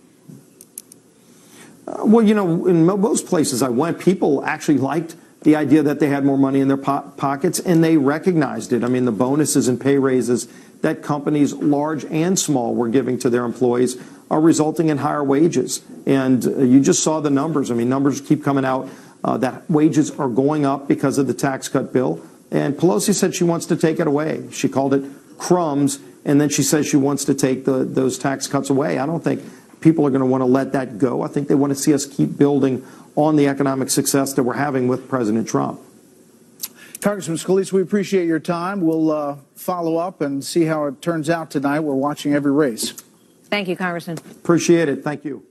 Well, in most places I went, people actually liked the idea that they had more money in their pockets, and they recognized it. I mean, the bonuses and pay raises that companies, large and small, were giving to their employees are resulting in higher wages. And you just saw the numbers. I mean, numbers keep coming out. that wages are going up because of the tax cut bill. And Pelosi said she wants to take it away. She called it crumbs, and then she says she wants to take those tax cuts away. I don't think people are going to want to let that go. I think they want to see us keep building on the economic success that we're having with President Trump. Congressman Scalise, we appreciate your time. We'll follow up and see how it turns out tonight. We're watching every race. Thank you, Congressman. Appreciate it. Thank you.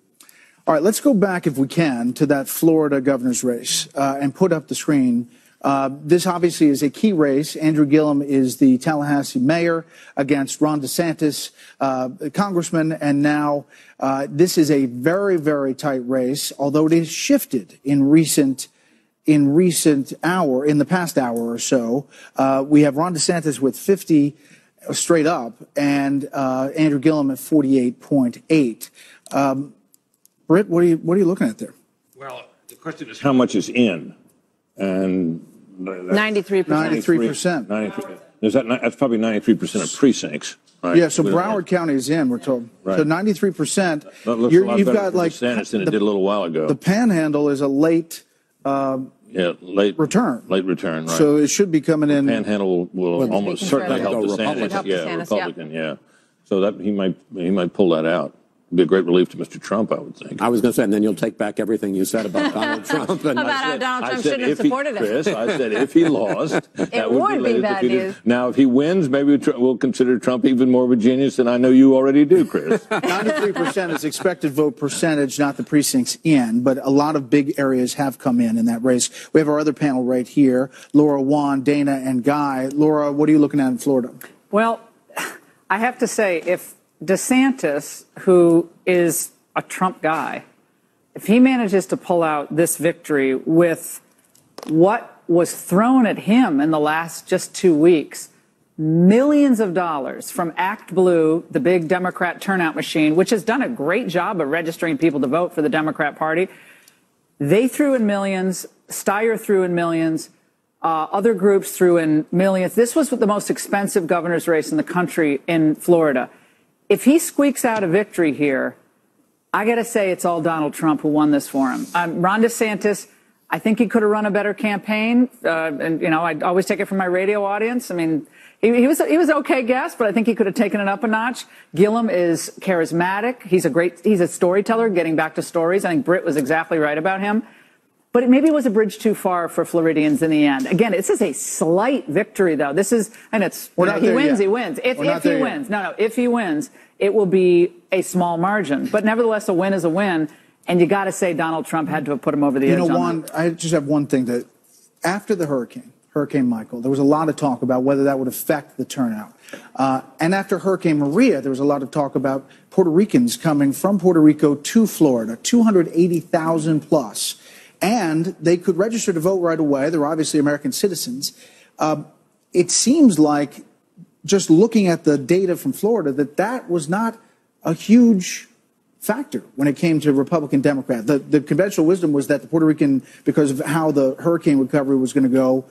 All right, let's go back, if we can, to that Florida governor's race and put up the screen. This obviously is a key race. Andrew Gillum is the Tallahassee mayor against Ron DeSantis, congressman, and now this is a very, very tight race, although it has shifted in the past hour or so. We have Ron DeSantis with 50 straight up and Andrew Gillum at 48.8. Britt, what are you looking at there? Well, the question is how much is in, and 93%. 93%. That's probably 93% of precincts. Right? Yeah, so Broward County is in, we're told. Right. So 93%. That looks a lot better for DeSantis than it did a little while ago. The Panhandle is a late return. Late return, right. So it should be coming in. Panhandle will almost certainly help DeSantis. Republican, yeah. So that he might pull that out. It'd be a great relief to Mr. Trump, I would think. I was going to say, and then you'll take back everything you said about Donald Trump. And about how Donald Trump shouldn't have supported it. Chris, I said if he lost, that would be bad news. Now, if he wins, maybe we'll consider Trump even more of a genius than I know you already do, Chris. 93% is expected vote percentage, not the precincts in, but a lot of big areas have come in that race. We have our other panel right here, Laura, Juan, Dana, and Guy. Laura, what are you looking at in Florida? Well, I have to say, if DeSantis, who is a Trump guy, if he manages to pull out this victory with what was thrown at him in the last just 2 weeks, millions of dollars from Act Blue, the big Democrat turnout machine, which has done a great job of registering people to vote for the Democrat Party. They threw in millions. Steyer threw in millions. Other groups threw in millions. This was the most expensive governor's race in the country in Florida. If he squeaks out a victory here, I got to say it's all Donald Trump who won this for him. Ron DeSantis, I think he could have run a better campaign. And, you know, I always take it from my radio audience. I mean, he was an okay guest, but I think he could have taken it up a notch. Gillum is charismatic. He's a storyteller, getting back to stories. I think Britt was exactly right about him. But it maybe was a bridge too far for Floridians in the end. Again, this is a slight victory, though. This is, and it's, he wins, he wins. If he wins, if he wins, it will be a small margin. But nevertheless, a win is a win. And you got to say Donald Trump had to have put him over the edge. You know, Juan, I just have one thing that after the Hurricane Michael, there was a lot of talk about whether that would affect the turnout. And after Hurricane Maria, there was a lot of talk about Puerto Ricans coming from Puerto Rico to Florida, 280,000 plus. And they could register to vote right away. They're obviously American citizens. It seems like, just looking at the data from Florida, that was not a huge factor when it came to Republican Democrat. The conventional wisdom was that the Puerto Rican, because of how the hurricane recovery was going to go,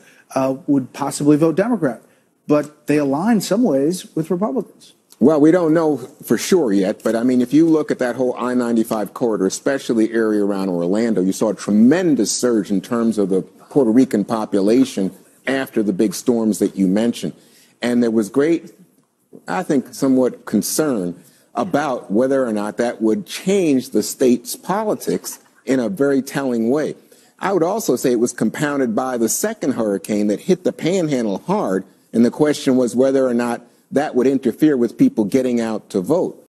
would possibly vote Democrat. But they align some ways with Republicans. Well, we don't know for sure yet, but I mean, if you look at that whole I-95 corridor, especially the area around Orlando, you saw a tremendous surge in terms of the Puerto Rican population after the big storms that you mentioned. And there was great, I think, somewhat concern about whether or not that would change the state's politics in a very telling way. I would also say it was compounded by the second hurricane that hit the Panhandle hard, and the question was whether or not that would interfere with people getting out to vote.